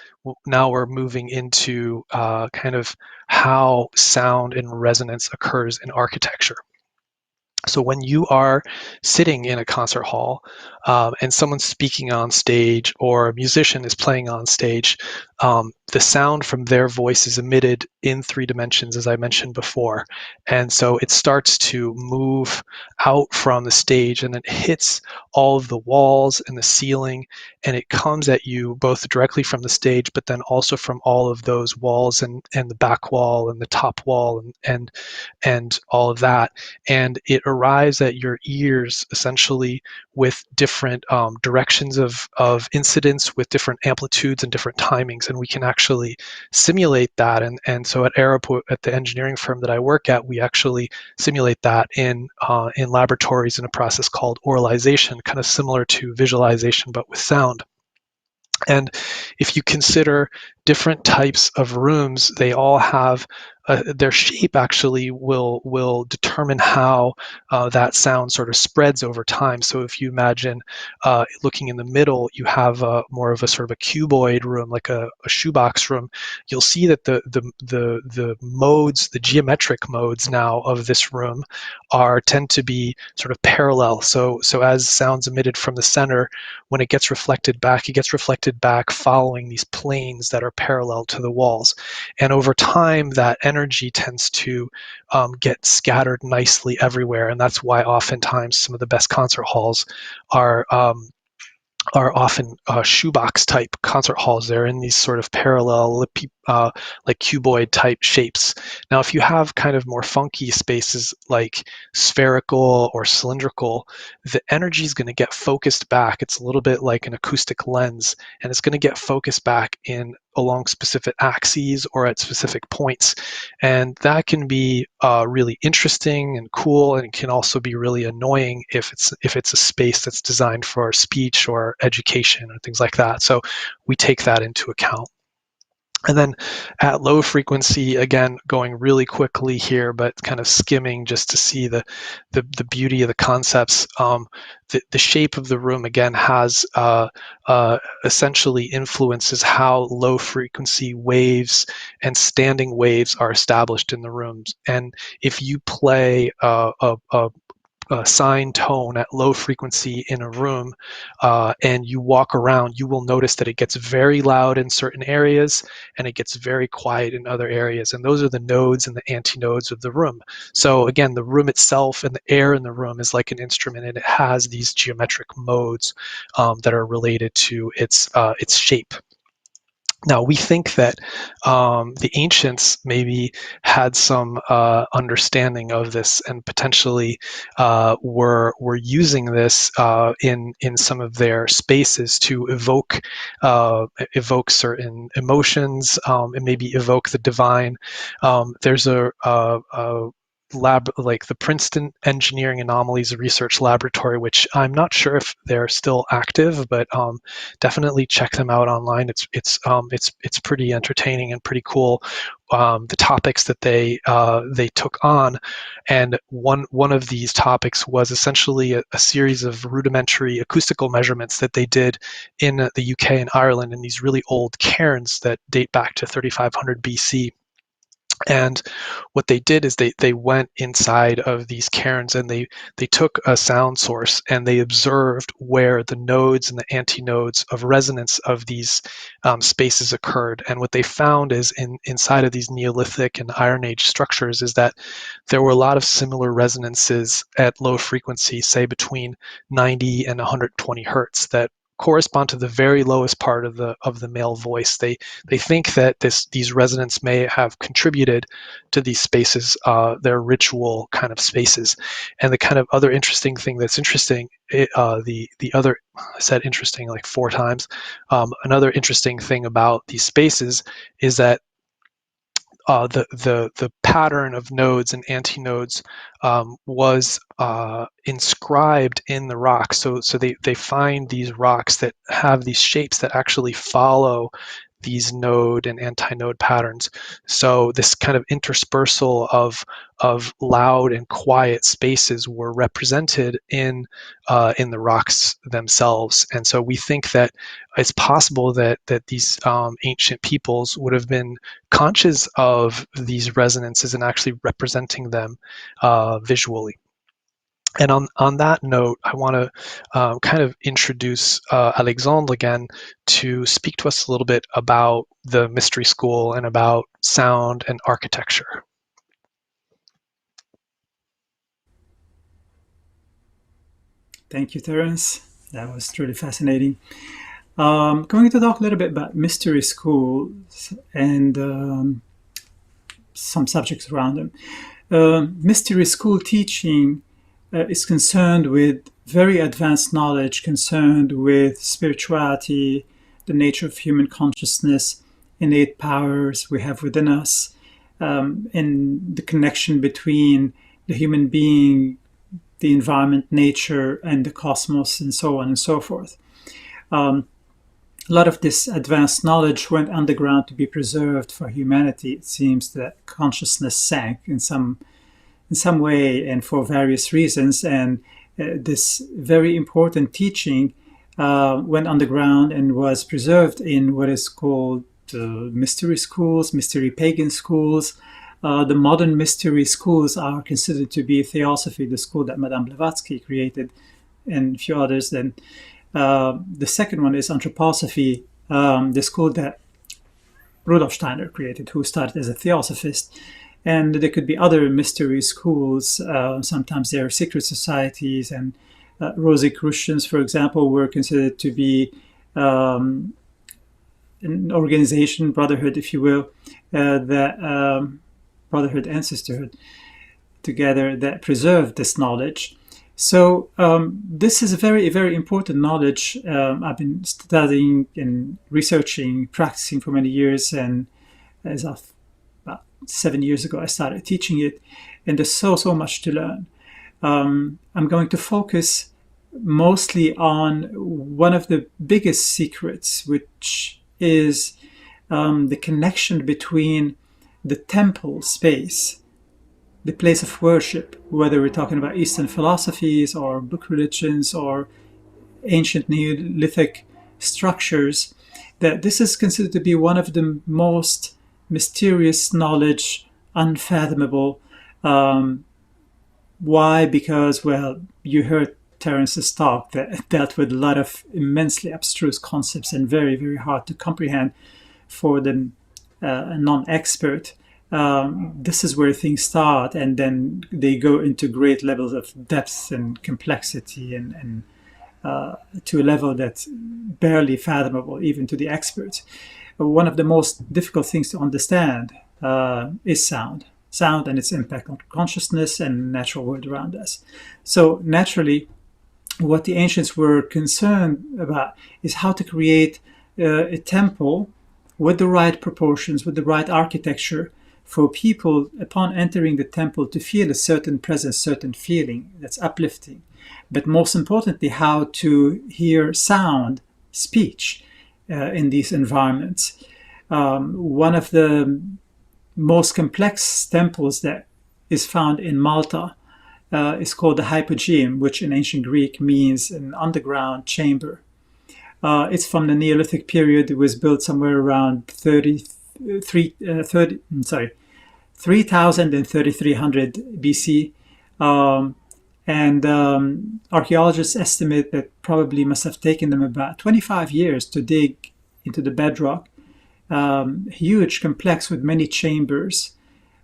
now we're moving into kind of how sound and resonance occurs in architecture. So when you are sitting in a concert hall and someone's speaking on stage or a musician is playing on stage, the sound from their voice is emitted in 3 dimensions, as I mentioned before. And so it starts to move out from the stage and it hits all of the walls and the ceiling, and it comes at you both directly from the stage, but then also from all of those walls and the back wall and the top wall and all of that. And it arrives at your ears essentially with different directions of incidence, with different amplitudes and different timings, and we can actually simulate that. And so at Aeroport, at the engineering firm that I work at, we actually simulate that in laboratories in a process called auralization, kind of similar to visualization but with sound. And if you consider different types of rooms, they all have their shape actually will determine how that sound sort of spreads over time. So if you imagine looking in the middle, you have more of a sort of a cuboid room, like a shoebox room. You'll see that the modes, the geometric modes now of this room tend to be sort of parallel. So as sound's emitted from the center, when it gets reflected back, it gets reflected back following these planes that are parallel to the walls. And over time, that energy tends to get scattered nicely everywhere. And that's why oftentimes some of the best concert halls are often shoebox type concert halls. They're in these sort of parallel, like cuboid type shapes. Now, if you have kind of more funky spaces like spherical or cylindrical, the energy is going to get focused back. It's a little bit like an acoustic lens, and it's going to get focused back along specific axes or at specific points. And that can be really interesting and cool, and it can also be really annoying if it's a space that's designed for speech or education or things like that. So we take that into account. And then at low frequency, again, going really quickly here, but kind of skimming just to see the beauty of the concepts. The shape of the room, again, has essentially influences how low frequency waves and standing waves are established in the rooms. And if you play a sine tone at low frequency in a room and you walk around, you will notice that it gets very loud in certain areas and it gets very quiet in other areas. And those are the nodes and the antinodes of the room. So again, the room itself and the air in the room is like an instrument, and it has these geometric modes that are related to its shape. Now, we think that the ancients maybe had some understanding of this, and potentially were using this in some of their spaces to evoke certain emotions and maybe evoke the divine. There's a like the Princeton Engineering Anomalies Research Laboratory, which I'm not sure if they're still active, but definitely check them out online. It's pretty entertaining and pretty cool. The topics that they took on, and one of these topics was essentially a series of rudimentary acoustical measurements that they did in the UK and Ireland in these really old cairns that date back to 3500 BC. And what they did is they went inside of these cairns and they took a sound source and they observed where the nodes and the antinodes of resonance of these spaces occurred. And what they found is inside of these Neolithic and Iron Age structures is that there were a lot of similar resonances at low frequency, say between 90 and 120 hertz, that correspond to the very lowest part of the male voice. They think that these resonances may have contributed to these spaces, their ritual kind of spaces. And the kind of other interesting thing that's interesting, the other, I said interesting like 4 times. Another interesting thing about these spaces is that the pattern of nodes and antinodes was inscribed in the rocks. So they find these rocks that have these shapes that actually follow these node and antinode patterns. So this kind of interspersal of loud and quiet spaces were represented in the rocks themselves. And so we think that it's possible that these ancient peoples would have been conscious of these resonances and actually representing them visually. And on that note, I want to kind of introduce Alexandre again to speak to us a little bit about the Mystery School and about sound and architecture. Thank you, Terence. That was truly fascinating. Going to talk a little bit about mystery schools and some subjects around them. Mystery school teaching is concerned with very advanced knowledge, concerned with spirituality, the nature of human consciousness, innate powers we have within us, and the connection between the human being, the environment, nature, and the cosmos, and so on and so forth. A lot of this advanced knowledge went underground to be preserved for humanity. It seems that consciousness sank in some way and for various reasons. And this very important teaching went underground and was preserved in what is called mystery schools, mystery pagan schools. The modern mystery schools are considered to be Theosophy, the school that Madame Blavatsky created, and a few others. Then the second one is Anthroposophy, the school that Rudolf Steiner created, who started as a Theosophist. And there could be other mystery schools. Sometimes there are secret societies, and Rosicrucians, for example, were considered to be an organization, brotherhood, if you will, that brotherhood and sisterhood together that preserved this knowledge. So this is a very, very important knowledge. I've been studying and researching, practicing for many years, and as of about 7 years ago, I started teaching it, and there's so much to learn. I'm going to focus mostly on one of the biggest secrets, which is the connection between the temple space, the place of worship, whether we're talking about Eastern philosophies or book religions or ancient Neolithic structures, that this is considered to be one of the most mysterious knowledge, unfathomable. Why? Because, well, you heard Terence's talk that dealt with a lot of immensely abstruse concepts and very, very hard to comprehend for the non-expert. This is where things start, and then they go into great levels of depth and complexity and to a level that's barely fathomable even to the experts. One of the most difficult things to understand is sound and its impact on consciousness and natural world around us. So naturally, what the ancients were concerned about is how to create a temple with the right proportions, with the right architecture, for people upon entering the temple to feel a certain presence, certain feeling that's uplifting. But most importantly, how to hear sound, speech in these environments. One of the most complex temples that is found in Malta is called the hypogeum, which in ancient Greek means an underground chamber. It's from the Neolithic period. It was built somewhere around 3000 and 3300 BC. Archaeologists estimate that probably must have taken them about 25 years to dig into the bedrock. Huge complex with many chambers,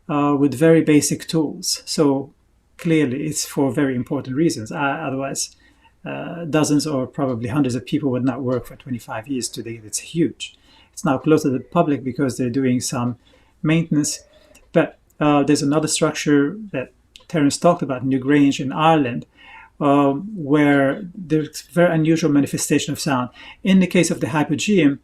with very basic tools. So clearly it's for very important reasons. Otherwise, dozens or probably hundreds of people would not work for 25 years to dig it. It's huge. It's now closed to the public because they're doing some maintenance. But there's another structure that Terence talked about, Newgrange in Ireland, where there's very unusual manifestation of sound. In the case of the hypogeum,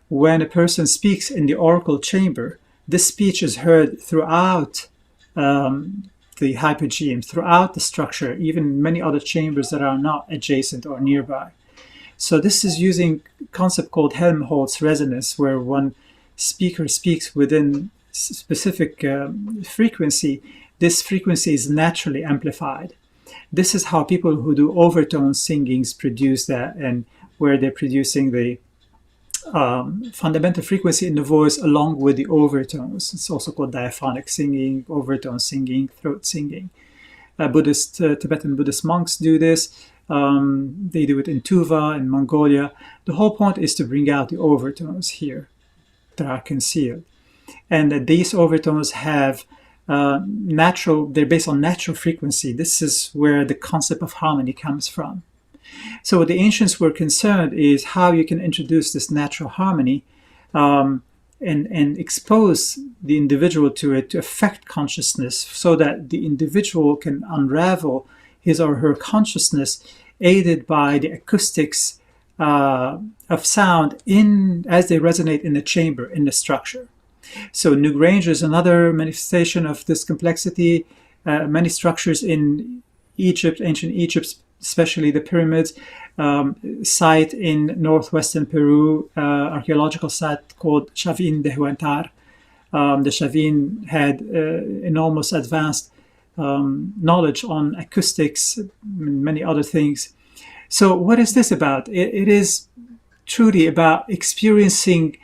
when a person speaks in the oracle chamber, this speech is heard throughout the hypogeum, throughout the structure, even many other chambers that are not adjacent or nearby. So this is using a concept called Helmholtz resonance, where one speaker speaks within specific frequency. This frequency is naturally amplified. This is how people who do overtone singings produce that, and where they're producing the fundamental frequency in the voice along with the overtones. It's also called diaphonic singing, overtone singing, throat singing. Tibetan Buddhist monks do this. They do it in Tuva, in Mongolia. The whole point is to bring out the overtones here that are concealed. And that these overtones have they're based on natural frequency. This is where the concept of harmony comes from. So what the ancients were concerned is how you can introduce this natural harmony and expose the individual to it to affect consciousness, so that the individual can unravel his or her consciousness aided by the acoustics of sound as they resonate in the chamber, in the structure. So Newgrange is another manifestation of this complexity. Many structures in Egypt, ancient Egypt, especially the pyramids, site in northwestern Peru, archaeological site called Chavin de Huantar. The Chavin had enormous advanced knowledge on acoustics and many other things. So what is this about? It is truly about experiencing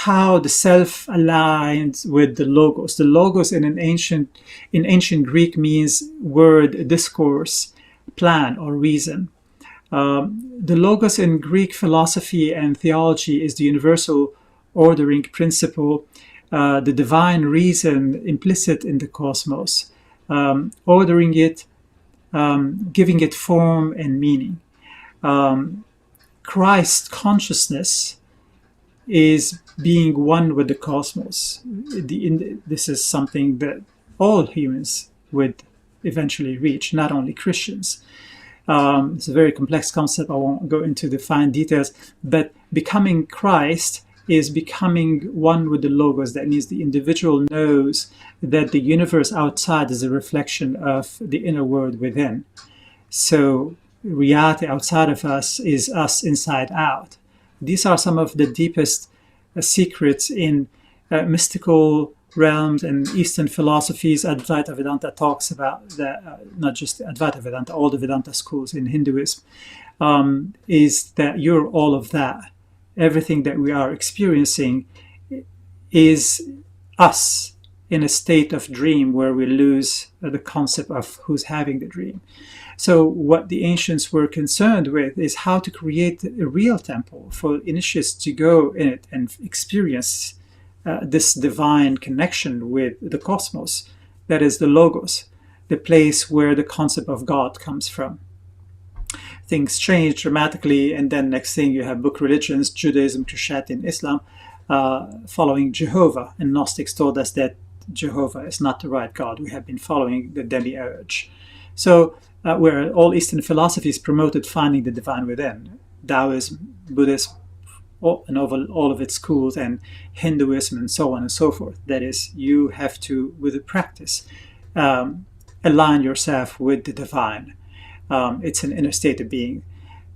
how the self aligns with the logos. The logos in ancient Greek means word, discourse, plan, or reason. The logos in Greek philosophy and theology is the universal ordering principle, the divine reason implicit in the cosmos, ordering it, giving it form and meaning. Christ consciousness is being one with the cosmos. This is something that all humans would eventually reach, not only Christians. It's a very complex concept. I won't go into the fine details, but becoming Christ is becoming one with the logos. That means the individual knows that the universe outside is a reflection of the inner world within. So reality outside of us is us inside out. These are some of the deepest secrets in mystical realms and Eastern philosophies. Advaita Vedanta talks about that, not just Advaita Vedanta, all the Vedanta schools in Hinduism, is that you're all of that. Everything that we are experiencing is us in a state of dream where we lose the concept of who's having the dream. So what the ancients were concerned with is how to create a real temple for initiates to go in it and experience this divine connection with the cosmos, that is the logos, the place where the concept of God comes from. Things change dramatically, and then next thing you have book religions, Judaism, Christianity, and Islam, following Jehovah. And Gnostics told us that Jehovah is not the right God. We have been following the demiurge. So where all Eastern philosophies promoted finding the divine within, Taoism, Buddhism, and all of its schools, and Hinduism, and so on and so forth. That is, you have to, with the practice, align yourself with the divine. It's an inner state of being.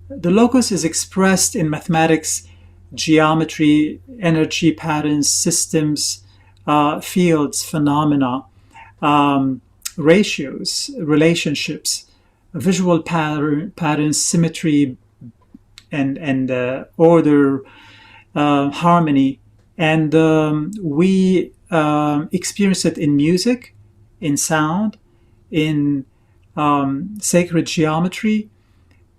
The logos is expressed in mathematics, geometry, energy patterns, systems, fields, phenomena, ratios, relationships, visual patterns, symmetry, and order, harmony. And we experience it in music, in sound, in sacred geometry,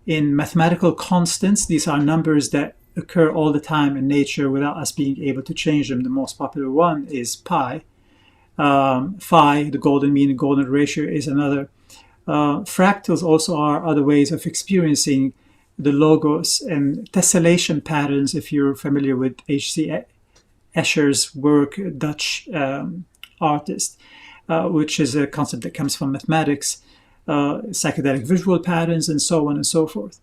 in mathematical constants. These are numbers that occur all the time in nature without us being able to change them. The most popular one is pi. Phi, the golden mean and golden ratio, is another. Fractals also are other ways of experiencing the logos, and tessellation patterns, if you're familiar with H.C. Escher's work, Dutch artist, which is a concept that comes from mathematics, psychedelic visual patterns, and so on and so forth.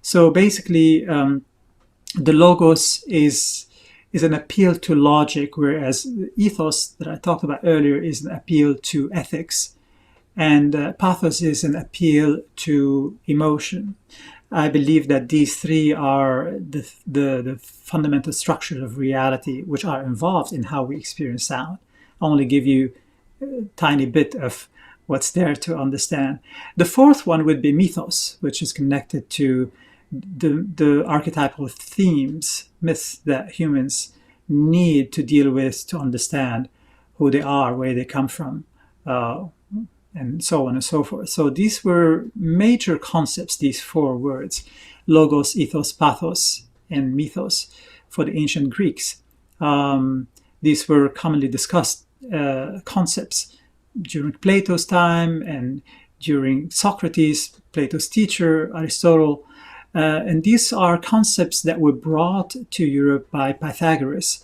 So basically, the logos is an appeal to logic, whereas the ethos that I talked about earlier is an appeal to ethics, and pathos is an appeal to emotion. I believe that these three are the fundamental structures of reality, which are involved in how we experience sound. I only give you a tiny bit of what's there to understand. The fourth one would be mythos, which is connected to the archetypal themes, myths that humans need to deal with to understand who they are, where they come from, and so on and so forth. So these were major concepts, these four words: logos, ethos, pathos, and mythos for the ancient Greeks. These were commonly discussed concepts during Plato's time and during Socrates, Plato's teacher, Aristotle. And these are concepts that were brought to Europe by Pythagoras,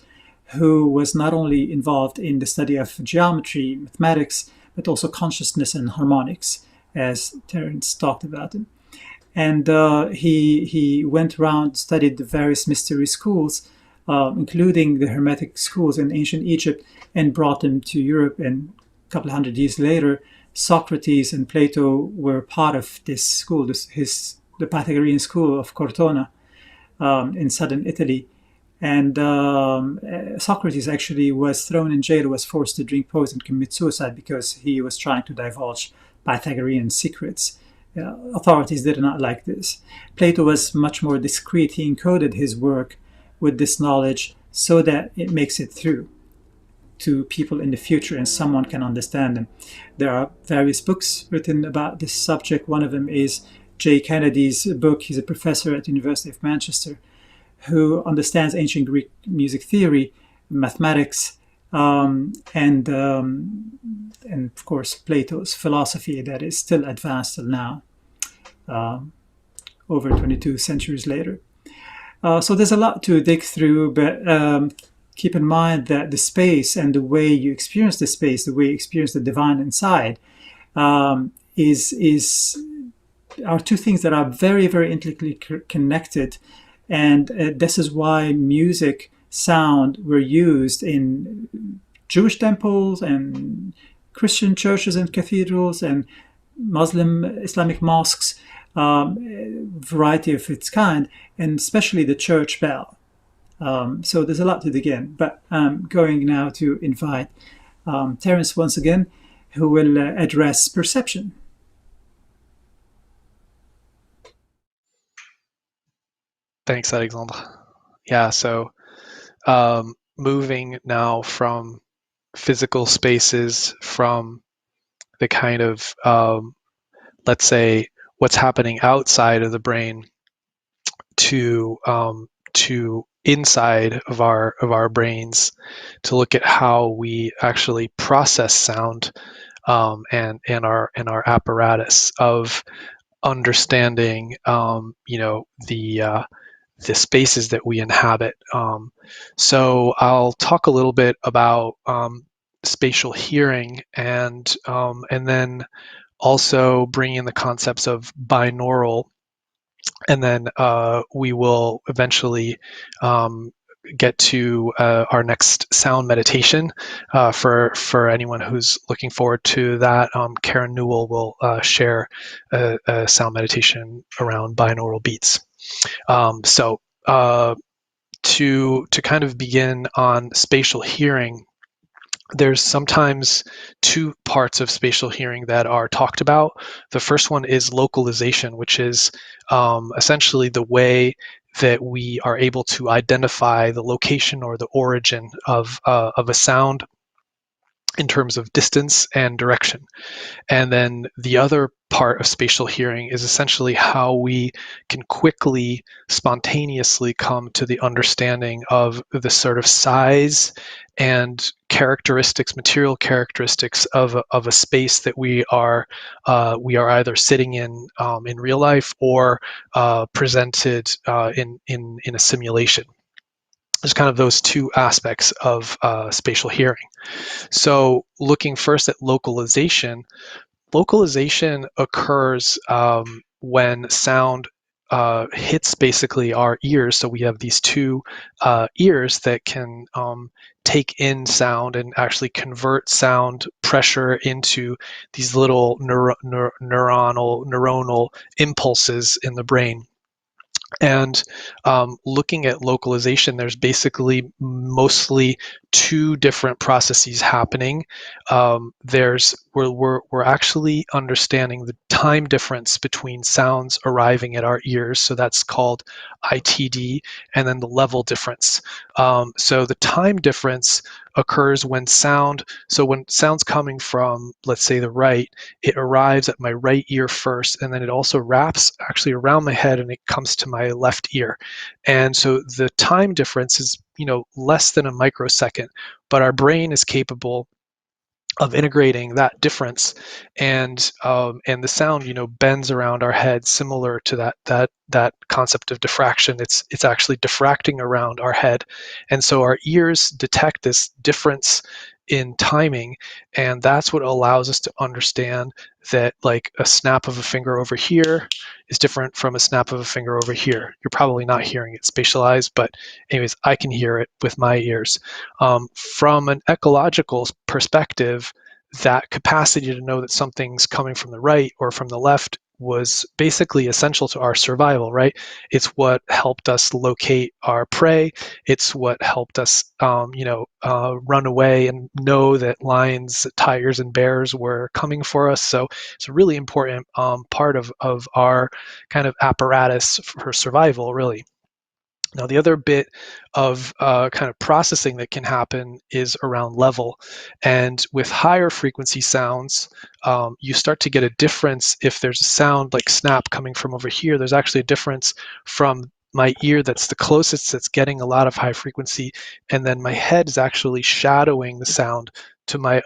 who was not only involved in the study of geometry, mathematics, but also consciousness and harmonics, as Terence talked about him. And he went around, studied the various mystery schools, including the Hermetic schools in ancient Egypt, and brought them to Europe. And a couple of hundred years later, Socrates and Plato were part of this school, the Pythagorean school of Cortona in southern Italy. And Socrates actually was thrown in jail, was forced to drink poison, commit suicide, because he was trying to divulge Pythagorean secrets. Authorities did not like this. Plato was much more discreet. He encoded his work with this knowledge so that it makes it through to people in the future and someone can understand them. There are various books written about this subject. One of them is J. Kennedy's book. He's a professor at the University of Manchester who understands ancient Greek music theory, mathematics, and of course Plato's philosophy that is still advanced till now, over 22 centuries later. So there's a lot to dig through, but keep in mind that the space and the way you experience the space, the way you experience the divine inside, are two things that are very, very intricately connected. And this is why music, sound were used in Jewish temples and Christian churches and cathedrals and Muslim Islamic mosques, variety of its kind, and especially the church bell. So there's a lot to dig in. But I'm going now to invite Terence once again, who will address perception. Thanks, Alexandre. Yeah, so moving now from physical spaces, from the kind of, let's say, what's happening outside of the brain to inside of our brains, to look at how we actually process sound, and our apparatus of understanding, the spaces that we inhabit. So I'll talk a little bit about spatial hearing, and then also bring in the concepts of binaural And then we will eventually get to our next sound meditation. For anyone who's looking forward to that, Karen Newell will share a sound meditation around binaural beats. So to kind of begin on spatial hearing, there's sometimes two parts of spatial hearing that are talked about. The first one is localization, which is essentially the way that we are able to identify the location or the origin of a sound in terms of distance and direction. And then the other part of spatial hearing is essentially how we can quickly, spontaneously come to the understanding of the sort of size and characteristics, material characteristics of a space that we are either sitting in real life or presented in a simulation. There's kind of those two aspects of spatial hearing. So looking first at localization, localization occurs when sound hits basically our ears. So we have these two ears that can take in sound and actually convert sound pressure into these little neuronal impulses in the brain. And looking at localization, there's basically mostly two different processes happening. We're actually understanding the time difference between sounds arriving at our ears, so that's called ITD, and then the level difference. So the time difference occurs when sound's coming from, let's say, the right, it arrives at my right ear first, and then it also wraps actually around my head and it comes to my left ear. And so the time difference is, less than a microsecond, but our brain is capable of integrating that difference, and the sound bends around our head, similar to that concept of diffraction. It's actually diffracting around our head, and so our ears detect this difference in timing, and that's what allows us to understand that, like, a snap of a finger over here is different from a snap of a finger over here. You're probably not hearing it spatialized, but anyways, I can hear it with my ears. From an ecological perspective, that capacity to know that something's coming from the right or from the left was basically essential to our survival, right? It's what helped us locate our prey. It's what helped us, run away and know that lions, tigers, and bears were coming for us. So it's a really important part of our kind of apparatus for survival, really. Now, the other bit of kind of processing that can happen is around level. And with higher frequency sounds, you start to get a difference. If there's a sound like snap coming from over here, there's actually a difference from my ear that's the closest, that's getting a lot of high frequency, and then my head is actually shadowing the sound to my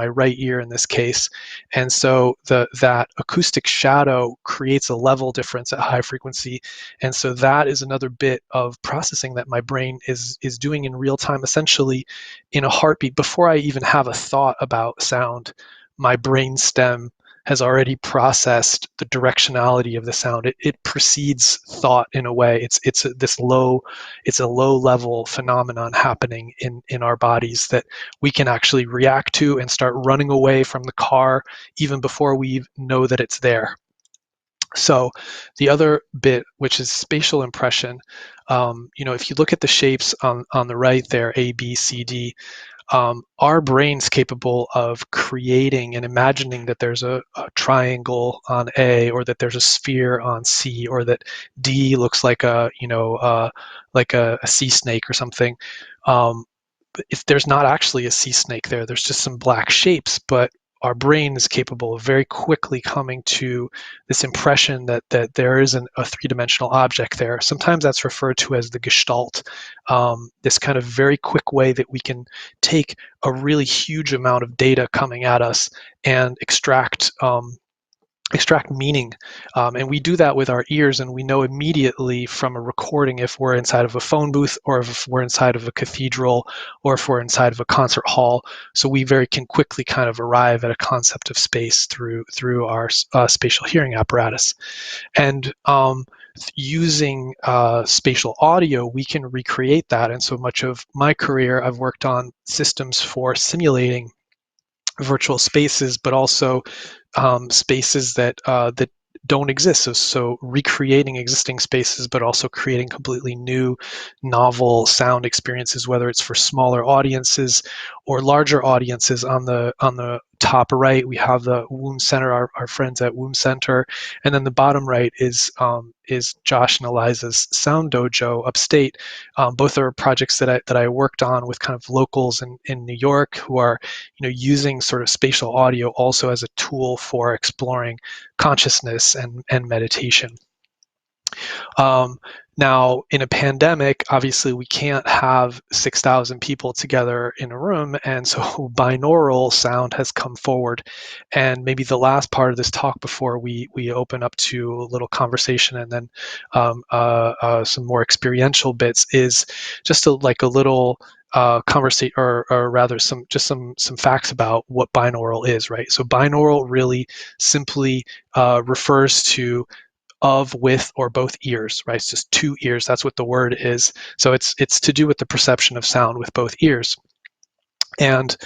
right ear in this case. And so that acoustic shadow creates a level difference at high frequency. And so that is another bit of processing that my brain is doing in real time, essentially in a heartbeat. Before I even have a thought about sound, my brain stem has already processed the directionality of the sound. It precedes thought in a way. It's a low level phenomenon happening in our bodies that we can actually react to and start running away from the car even before we know that it's there. So the other bit, which is spatial impression, if you look at the shapes on the right there, A, B, C, D, our brain's capable of creating and imagining that there's a triangle on A, or that there's a sphere on C, or that D looks like a sea snake or something. If there's not actually a sea snake there, there's just some black shapes, but our brain is capable of very quickly coming to this impression that there is a three-dimensional object there. Sometimes that's referred to as the gestalt, this kind of very quick way that we can take a really huge amount of data coming at us and extract meaning. And we do that with our ears, and we know immediately from a recording if we're inside of a phone booth, or if we're inside of a cathedral, or if we're inside of a concert hall. So we can quickly kind of arrive at a concept of space through our spatial hearing apparatus. And using spatial audio, we can recreate that. And so much of my career, I've worked on systems for simulating virtual spaces, but also spaces that don't exist. So recreating existing spaces, but also creating completely new, novel sound experiences, whether it's for smaller audiences or larger audiences. On the top right, we have the Womb Center, our friends at Womb Center, and then the bottom right is Josh and Eliza's Sound Dojo Upstate. Both are projects that I worked on with kind of locals in New York who are using sort of spatial audio also as a tool for exploring consciousness and meditation. Now, in a pandemic, obviously we can't have 6,000 people together in a room, and so binaural sound has come forward. And maybe the last part of this talk before we open up to a little conversation and then some more experiential bits is just a little conversation, or rather some facts about what binaural is, right? So binaural really simply refers to of, with, or both ears, right? It's just two ears. That's what the word is. So it's to do with the perception of sound with both ears. And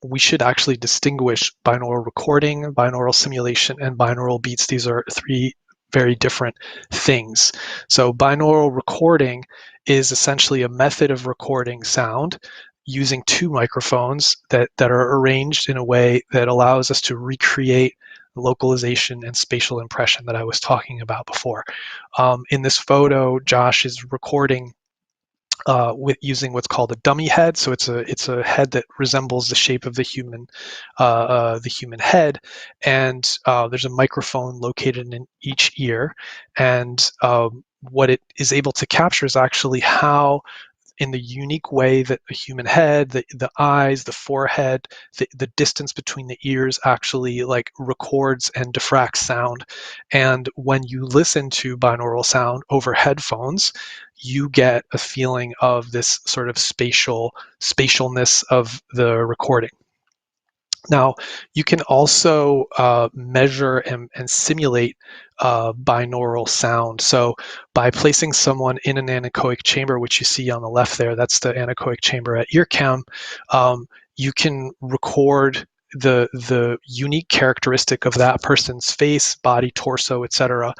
we should actually distinguish binaural recording, binaural simulation, and binaural beats. These are three very different things. So binaural recording is essentially a method of recording sound using two microphones that are arranged in a way that allows us to recreate the localization and spatial impression that I was talking about before. In this photo, Josh is recording with using what's called a dummy head. So it's a head that resembles the shape of the human head, and there's a microphone located in each ear. And what it is able to capture is actually how, in the unique way that the human head, the eyes, the forehead, the distance between the ears actually records and diffracts sound. And when you listen to binaural sound over headphones, you get a feeling of this sort of spatialness of the recording. Now, you can also measure and simulate binaural sound. So by placing someone in an anechoic chamber, which you see on the left there, that's the anechoic chamber at EarCam, you can record the unique characteristic of that person's face, body, torso, etc.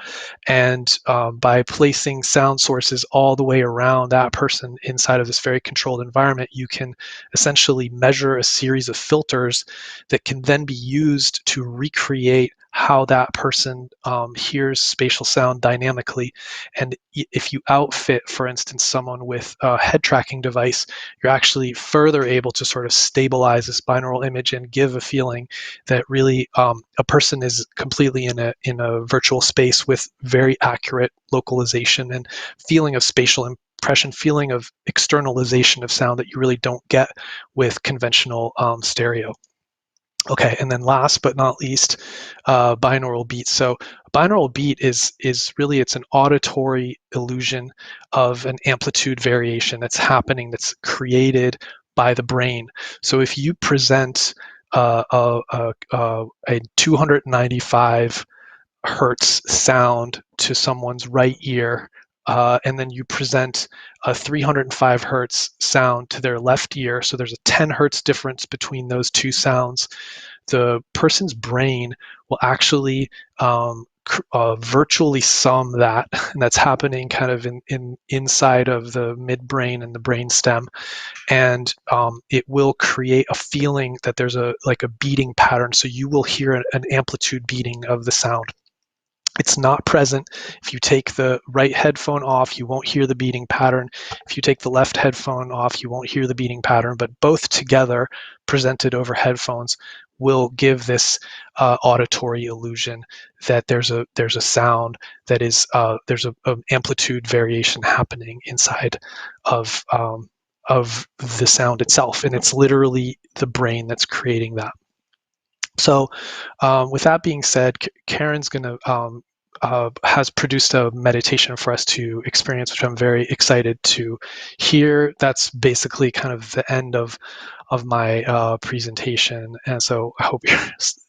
And by placing sound sources all the way around that person inside of this very controlled environment, you can essentially measure a series of filters that can then be used to recreate how that person hears spatial sound dynamically. And if you outfit, for instance, someone with a head tracking device, you're actually further able to sort of stabilize this binaural image and give a feeling that really a person is completely in a virtual space with very accurate localization and feeling of spatial impression, feeling of externalization of sound that you really don't get with conventional stereo. Okay, and then last but not least, binaural beats. So a binaural beat is really, it's an auditory illusion of an amplitude variation that's happening, that's created by the brain. So if you present a 295 hertz sound to someone's right ear, and then you present a 305 hertz sound to their left ear, so there's a 10 hertz difference between those two sounds, the person's brain will actually virtually sum that, and that's happening kind of inside of the midbrain and the brain stem, and it will create a feeling that there's a beating pattern. So you will hear an amplitude beating of the sound. It's not present. If you take the right headphone off, you won't hear the beating pattern. If you take the left headphone off, you won't hear the beating pattern, but both together, presented over headphones, will give this auditory illusion that there's a sound that is, there's an amplitude variation happening inside of the sound itself. And it's literally the brain that's creating that. So with that being said, Karen's going to has produced a meditation for us to experience, which I'm very excited to hear. That's basically kind of the end of my presentation, and so I hope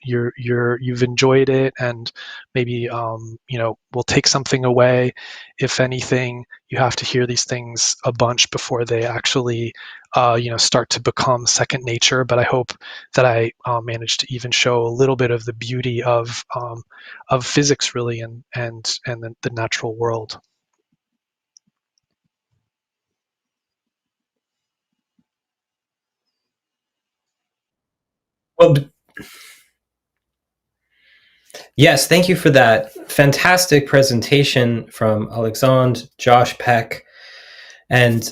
you've enjoyed it, and maybe we'll take something away. If anything, you have to hear these things a bunch before they actually start to become second nature. But I hope that I managed to even show a little bit of the beauty of physics, really, and the natural world. Well, yes, thank you for that fantastic presentation from Alexandre, Josh, Peck, and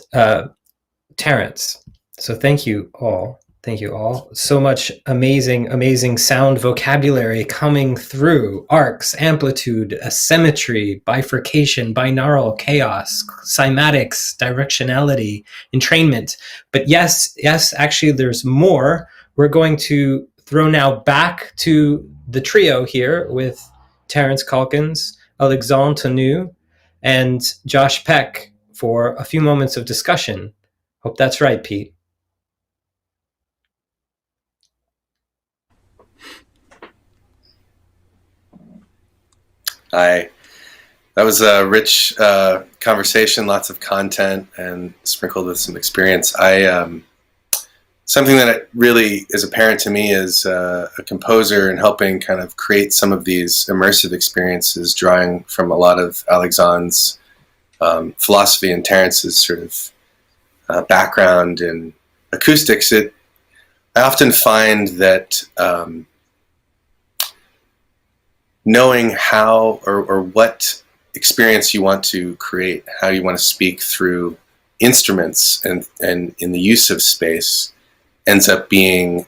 Terence. So thank you all. Thank you all. So much amazing sound vocabulary coming through. Arcs, amplitude, asymmetry, bifurcation, binaural, chaos, cymatics, directionality, entrainment. But yes, actually there's more. We're going to throw now back to the trio here with Terence Caulkins, Alexandre Tannous, and Josh Peck for a few moments of discussion. Hope that's right, Pete. Hi. That was a rich conversation, lots of content, and sprinkled with some experience. Something that really is apparent to me as a composer and helping kind of create some of these immersive experiences, drawing from a lot of Alexandre's philosophy and Terence's sort of background in acoustics. I often find that knowing how or what experience you want to create, how you want to speak through instruments and in the use of space ends up being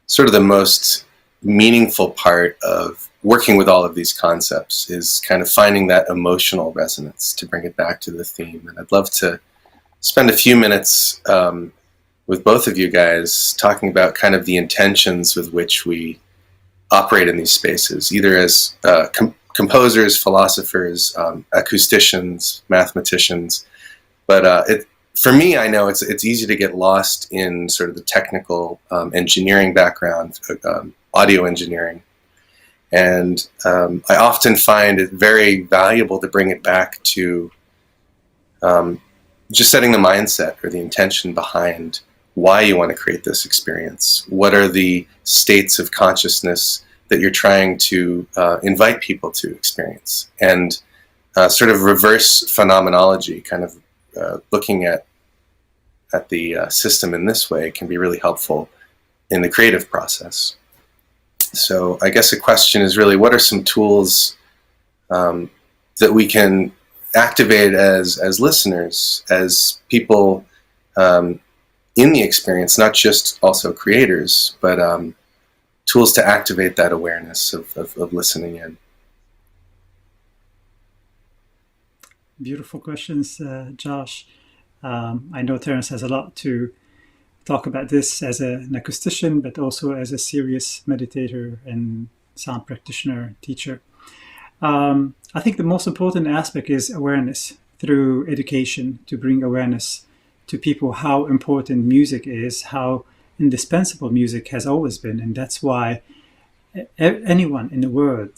sort of the most meaningful part of working with all of these concepts, is kind of finding that emotional resonance to bring it back to the theme. And I'd love to spend a few minutes with both of you guys talking about kind of the intentions with which we operate in these spaces, either as composers, philosophers, acousticians, mathematicians. But for me, I know it's easy to get lost in sort of the technical engineering background, audio engineering. And I often find it very valuable to bring it back to just setting the mindset or the intention behind why you want to create this experience. What are the states of consciousness that you're trying to invite people to experience? And sort of reverse phenomenology, kind of looking at the system in this way can be really helpful in the creative process. So I guess the question is really, what are some tools that we can activate as listeners, as people in the experience, not just also creators, but tools to activate that awareness of listening in? Beautiful questions, Josh. I know Terence has a lot to talk about this as an acoustician, but also as a serious meditator and sound practitioner, teacher. I think the most important aspect is awareness through education, to bring awareness to people how important music is, how indispensable music has always been. And that's why anyone in the world,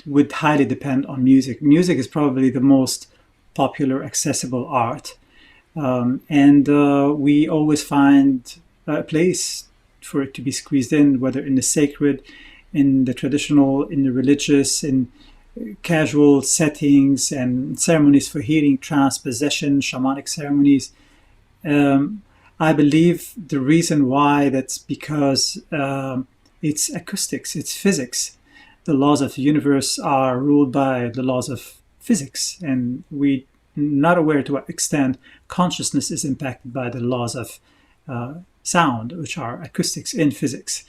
would highly depend on music. Music is probably the most popular, accessible art. And we always find a place for it to be squeezed in, whether in the sacred, in the traditional, in the religious, in casual settings and ceremonies for healing, trance, possession, shamanic ceremonies. I believe the reason why, that's because it's acoustics, it's physics. The laws of the universe are ruled by the laws of physics, and we're not aware to what extent consciousness is impacted by the laws of sound, which are acoustics in physics.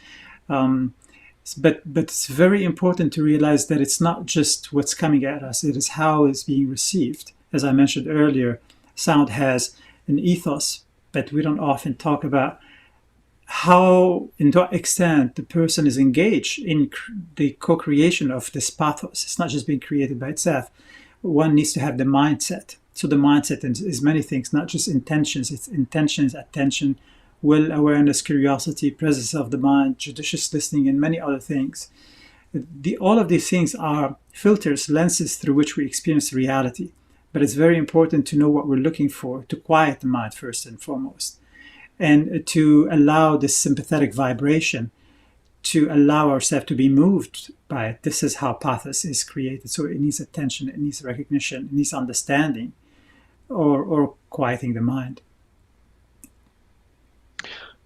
But it's very important to realize that it's not just what's coming at us, it is how it's being received. As I mentioned earlier, sound has an ethos, but we don't often talk about how, and to what extent the person is engaged in the co-creation of this pathos. It's not just being created by itself. One needs to have the mindset. So the mindset is many things, not just intentions. It's intentions, attention, will, awareness, curiosity, presence of the mind, judicious listening, and many other things. All of these things are filters, lenses through which we experience reality. But it's very important to know what we're looking for, to quiet the mind first and foremost, and to allow this sympathetic vibration, to allow ourselves to be moved by it. This is how pathos is created. So it needs attention, it needs recognition, it needs understanding, or quieting the mind.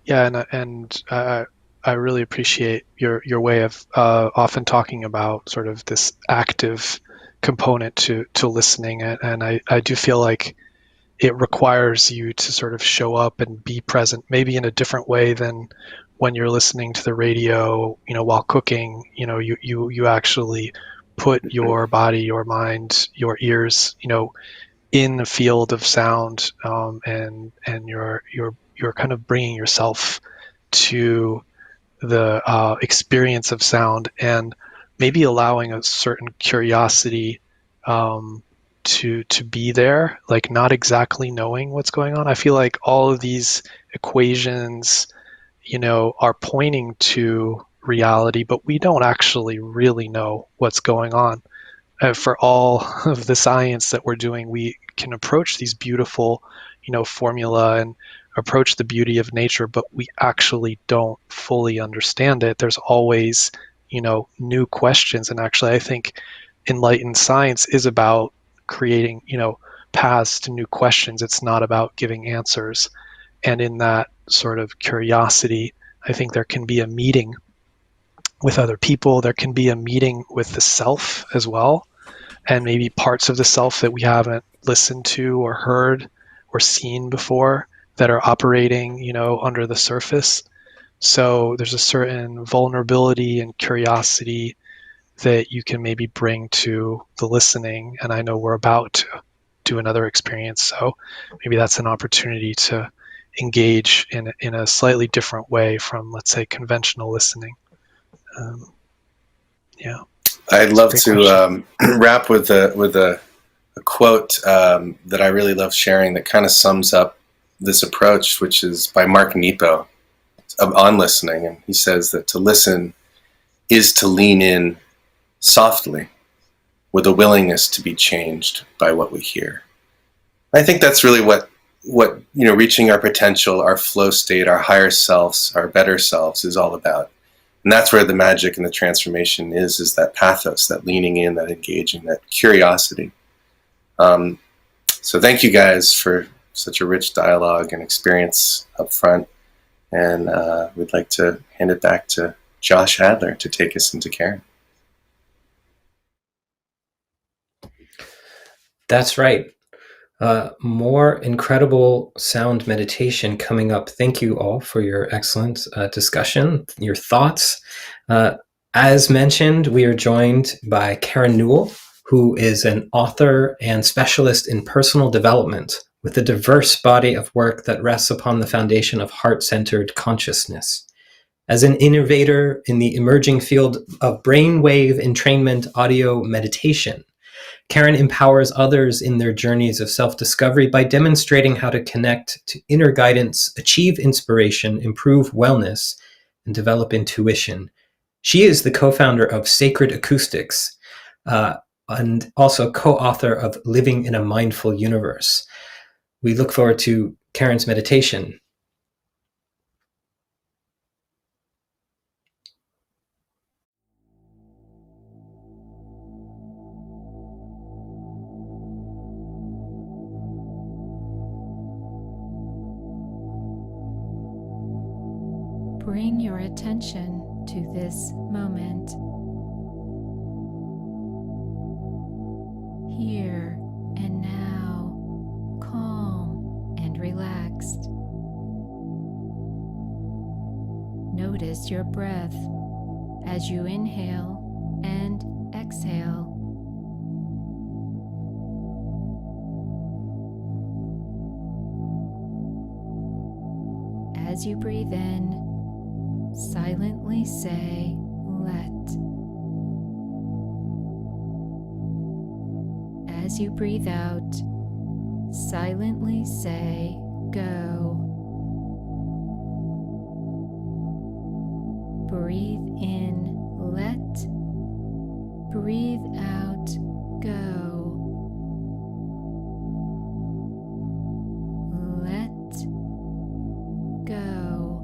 Yeah, and I really appreciate your way of often talking about sort of this active component to listening, and I do feel like it requires you to sort of show up and be present, maybe in a different way than when you're listening to the radio, while cooking. You actually put your body, your mind, your ears, in the field of sound, and you're kind of bringing yourself to the experience of sound, and maybe allowing a certain curiosity to be there, like not exactly knowing what's going on. I feel like all of these equations, are pointing to reality, but we don't actually really know what's going on. For all of the science that we're doing, we can approach these beautiful, formula and approach the beauty of nature, but we actually don't fully understand it. There's always, new questions. And actually, I think enlightened science is about creating, paths to new questions. It's not about giving answers. And in that sort of curiosity, I think there can be a meeting with other people. There can be a meeting with the self as well, and maybe parts of the self that we haven't listened to or heard or seen before that are operating, under the surface. So there's a certain vulnerability and curiosity that you can maybe bring to the listening. And I know we're about to do another experience, so maybe that's an opportunity to engage in a slightly different way from, let's say, conventional listening. Yeah. I'd love to wrap with a quote that I really love sharing that kind of sums up this approach, which is by Mark Nepo on listening. And he says that to listen is to lean in softly with a willingness to be changed by what we hear. I think that's really what reaching our potential, our flow state, our higher selves, our better selves is all about. And that's where the magic and the transformation is that pathos, that leaning in, that engaging, that curiosity. So thank you guys for such a rich dialogue and experience up front. And we'd like to hand it back to Josh Adler to take us into Karen. That's right. More incredible sound meditation coming up. Thank you all for your excellent discussion, your thoughts. As mentioned, we are joined by Karen Newell, who is an author and specialist in personal development with a diverse body of work that rests upon the foundation of heart-centered consciousness. As an innovator in the emerging field of brainwave entrainment audio meditation, Karen empowers others in their journeys of self-discovery by demonstrating how to connect to inner guidance, achieve inspiration, improve wellness, and develop intuition. She is the co-founder of Sacred Acoustics and also co-author of Living in a Mindful Universe. We look forward to Karen's meditation. Bring your attention to this moment. Here and now, calm and relaxed. Notice your breath as you inhale and exhale. As you breathe in, Silently say, let. As you breathe out, silently say, go. Breathe in, let. Breathe out, go. Let go.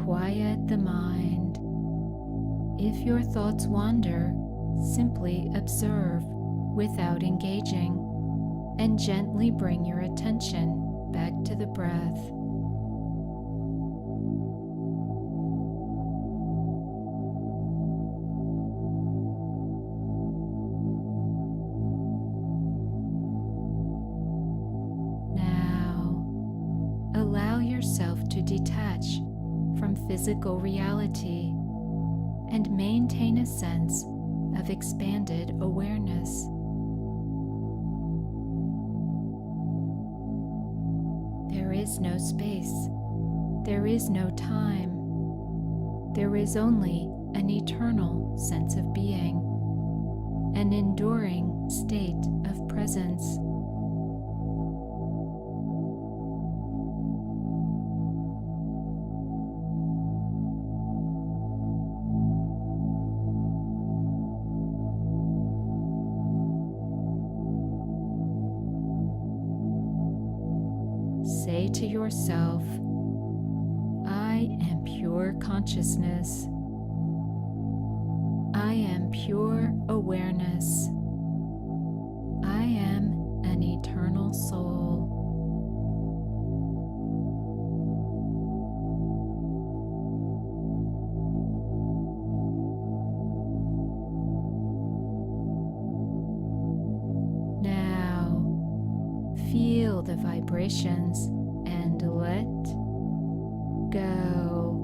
Quiet the mind. If your thoughts wander, simply observe without engaging, and gently bring your attention back to the breath. Now, allow yourself to detach from physical reality and maintain a sense of expanded awareness. There is no space. There is no time. There is only an eternal sense of being, an enduring state of presence. Say to yourself, I am pure consciousness. I am pure awareness. I am an eternal soul. Now, feel the vibrations and let go.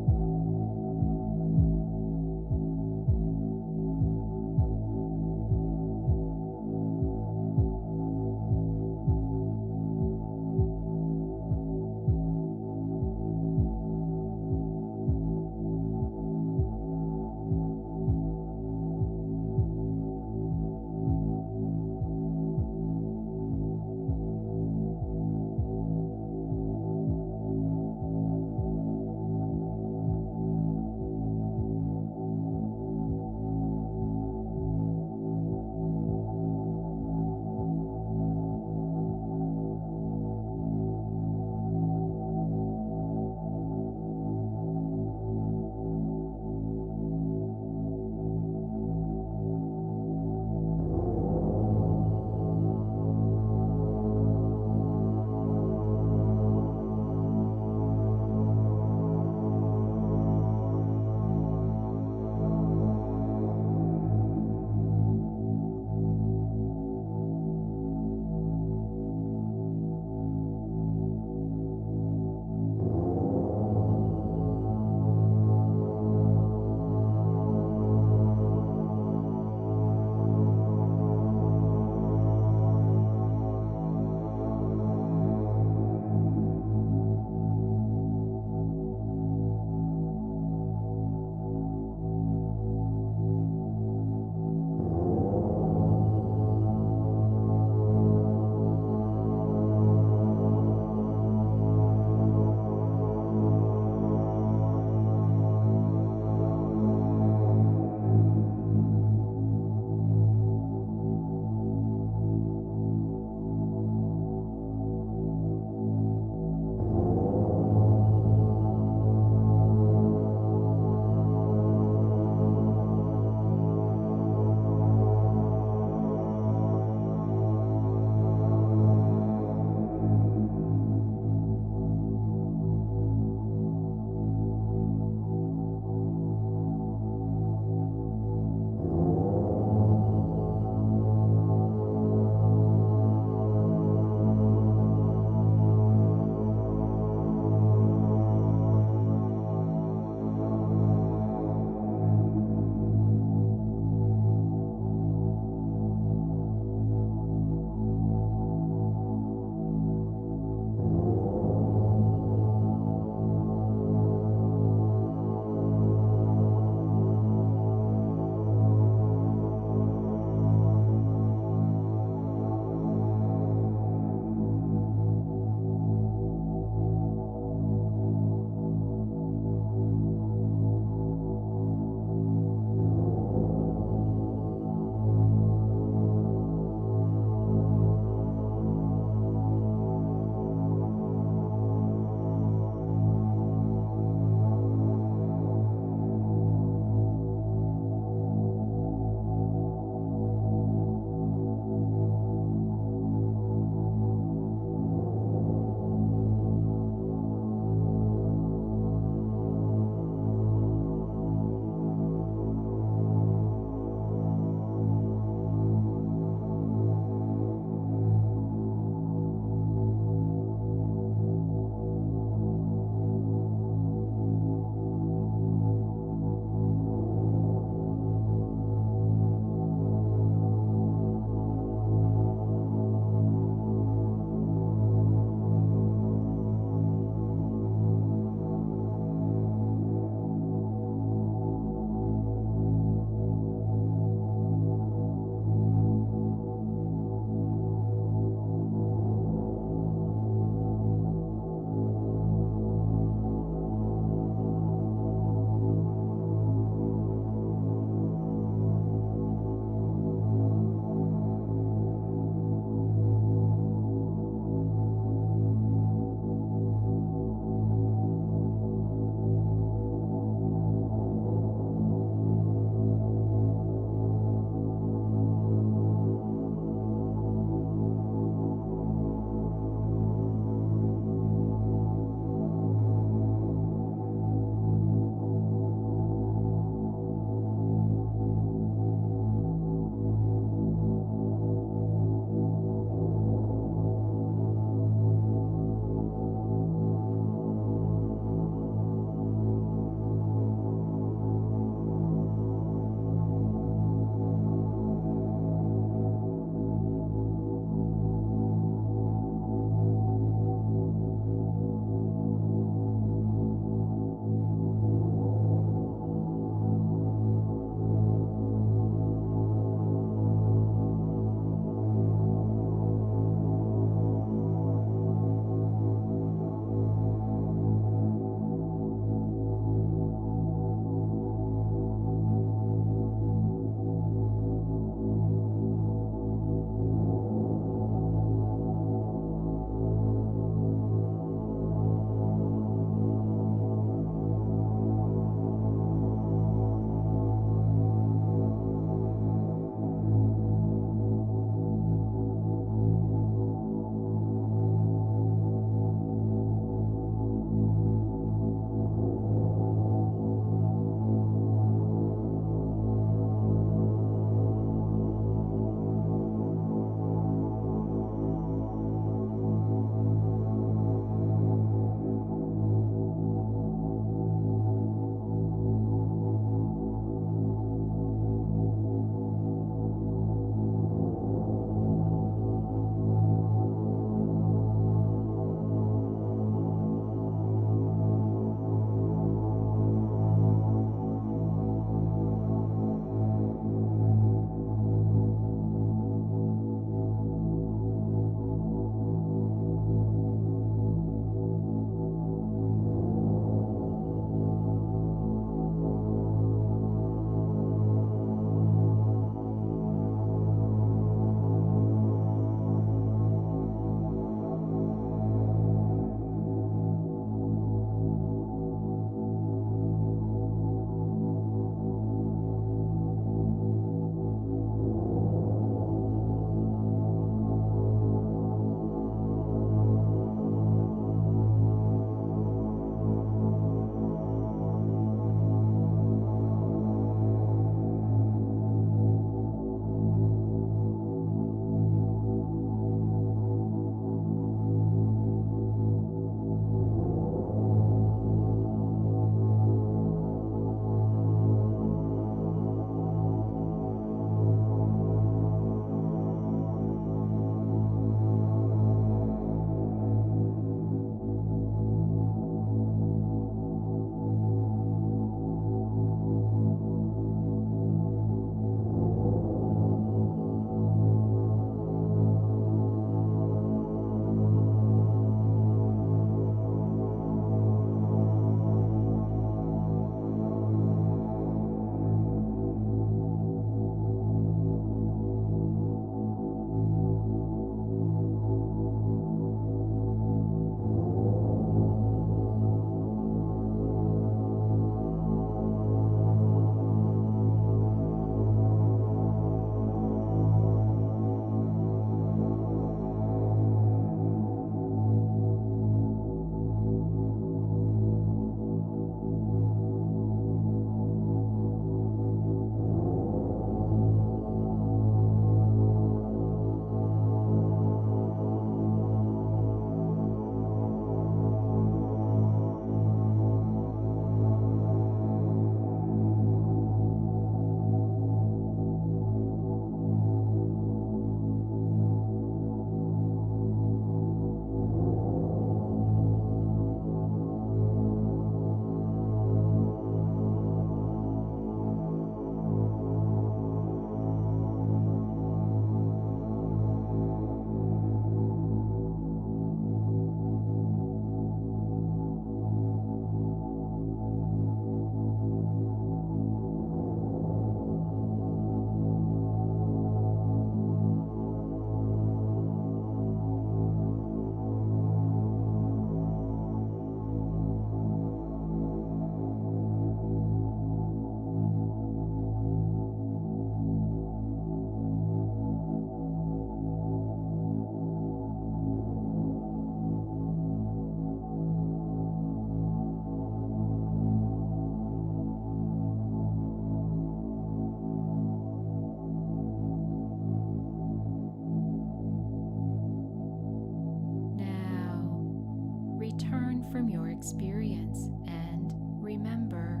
experience and remember,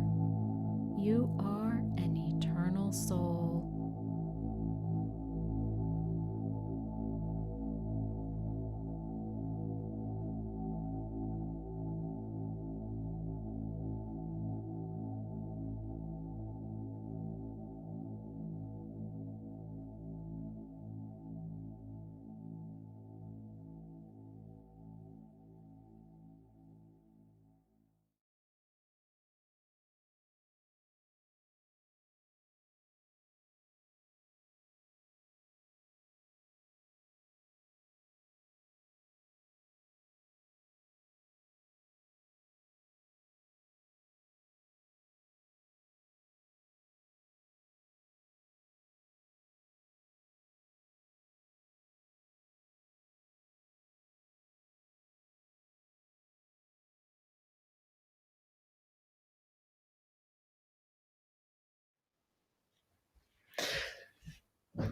you are an eternal soul.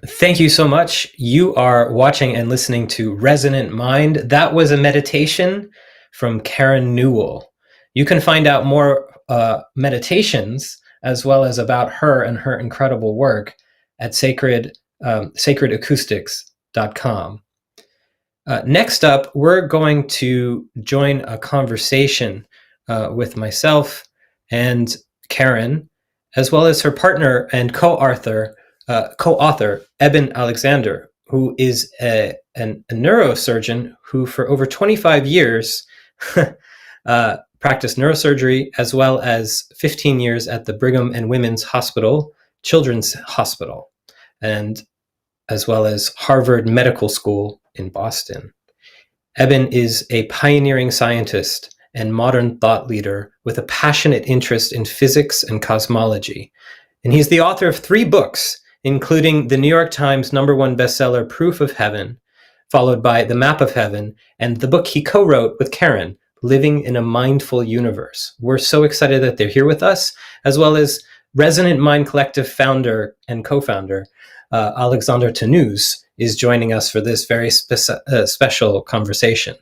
Thank you so much. You are watching and listening to Resonant Mind. That was a meditation from Karen Newell. You can find out more meditations as well as about her and her incredible work at sacredacoustics.com. Next up, we're going to join a conversation with myself and Karen, as well as her partner and co-author, Eben Alexander, who is a neurosurgeon who for over 25 years practiced neurosurgery, as well as 15 years at the Brigham and Women's Hospital, Children's Hospital, and as well as Harvard Medical School in Boston. Eben is a pioneering scientist and modern thought leader with a passionate interest in physics and cosmology. And he's the author of 3 books, including the New York Times #1 bestseller, Proof of Heaven, followed by The Map of Heaven, and the book he co-wrote with Karen, Living in a Mindful Universe. We're so excited that they're here with us, as well as Resonant Mind Collective founder and co-founder, Alexandre Tannous, is joining us for this very special conversation.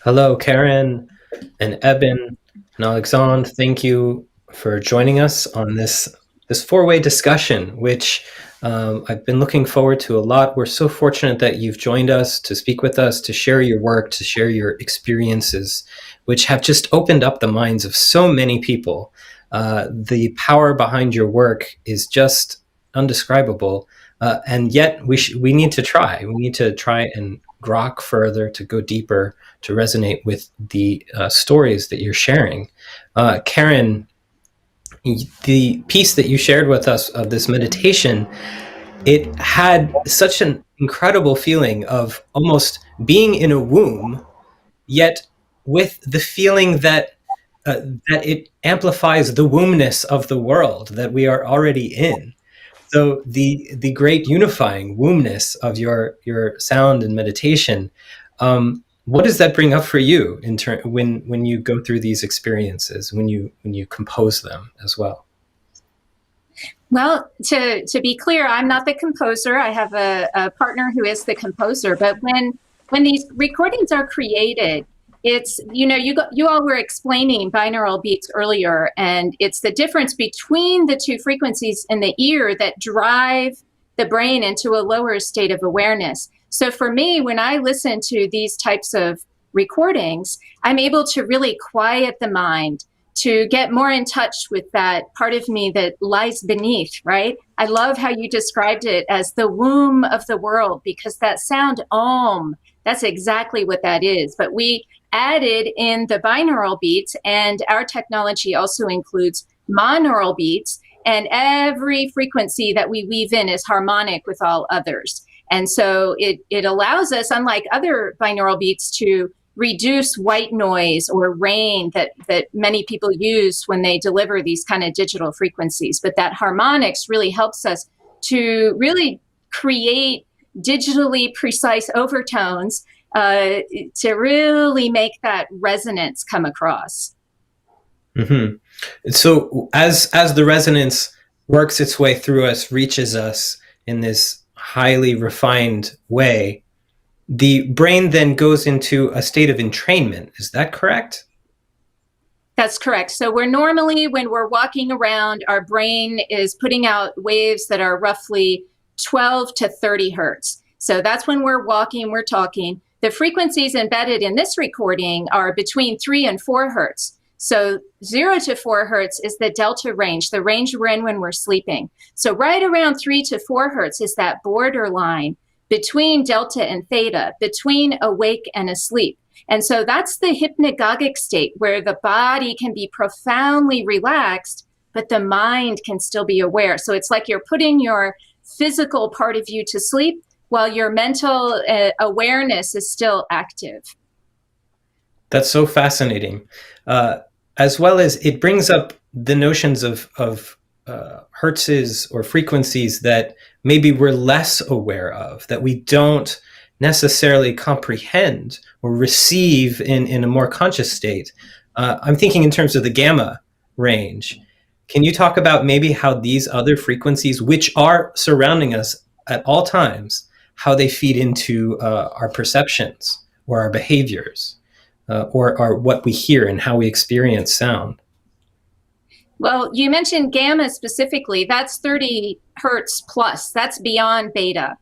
Hello, Karen and Eben and Alexandre. Thank you for joining us on this 4-way discussion, which I've been looking forward to a lot. We're so fortunate that you've joined us to speak with us, to share your work, to share your experiences, which have just opened up the minds of so many people. The power behind your work is just undescribable, and yet we need to try. We need to try and grok further, to go deeper, to resonate with the stories that you're sharing. Karen, the piece that you shared with us of this meditation, it had such an incredible feeling of almost being in a womb, yet with the feeling that it amplifies the wombness of the world that we are already in. So the great unifying wombness of your sound and meditation, what does that bring up for you when you go through these experiences, when you compose them as well? Well, to be clear, I'm not the composer. I have a partner who is the composer. But when these recordings are created, it's, you all were explaining binaural beats earlier, and it's the difference between the 2 frequencies in the ear that drive the brain into a lower state of awareness. So for me, when I listen to these types of recordings, I'm able to really quiet the mind, to get more in touch with that part of me that lies beneath, right? I love how you described it as the womb of the world, because that sound om, that's exactly what that is. But we added in the binaural beats, and our technology also includes monaural beats, and every frequency that we weave in is harmonic with all others. And so it allows us, unlike other binaural beats, to reduce white noise or rain that many people use when they deliver these kind of digital frequencies. But that harmonics really helps us to really create digitally precise overtones to really make that resonance come across. Mm-hmm. So as the resonance works its way through us, reaches us in this highly refined way, the brain then goes into a state of entrainment. Is that correct? That's correct. So we're normally, when we're walking around, our brain is putting out waves that are roughly 12 to 30 hertz. So that's when we're walking, we're talking. The frequencies embedded in this recording are between 3 and 4 hertz. So 0 to 4 hertz is the delta range, the range we're in when we're sleeping. So right around 3 to 4 hertz is that borderline between delta and theta, between awake and asleep. And so that's the hypnagogic state where the body can be profoundly relaxed, but the mind can still be aware. So it's like you're putting your physical part of you to sleep while your mental awareness is still active. That's so fascinating. As well as it brings up the notions of hertzes or frequencies that maybe we're less aware of, that we don't necessarily comprehend or receive in a more conscious state. I'm thinking in terms of the gamma range. Can you talk about maybe how these other frequencies, which are surrounding us at all times, how they feed into our perceptions or our behaviors, or what we hear and how we experience sound? Well, you mentioned gamma specifically. That's 30 hertz plus. That's beyond beta.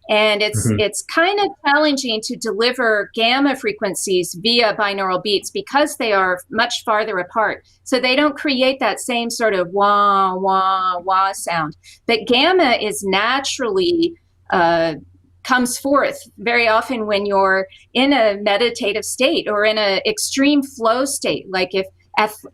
And it's kind of challenging to deliver gamma frequencies via binaural beats because they are much farther apart. So they don't create that same sort of wah, wah, wah sound. But gamma is naturally comes forth very often when you're in a meditative state or in an extreme flow state. Like if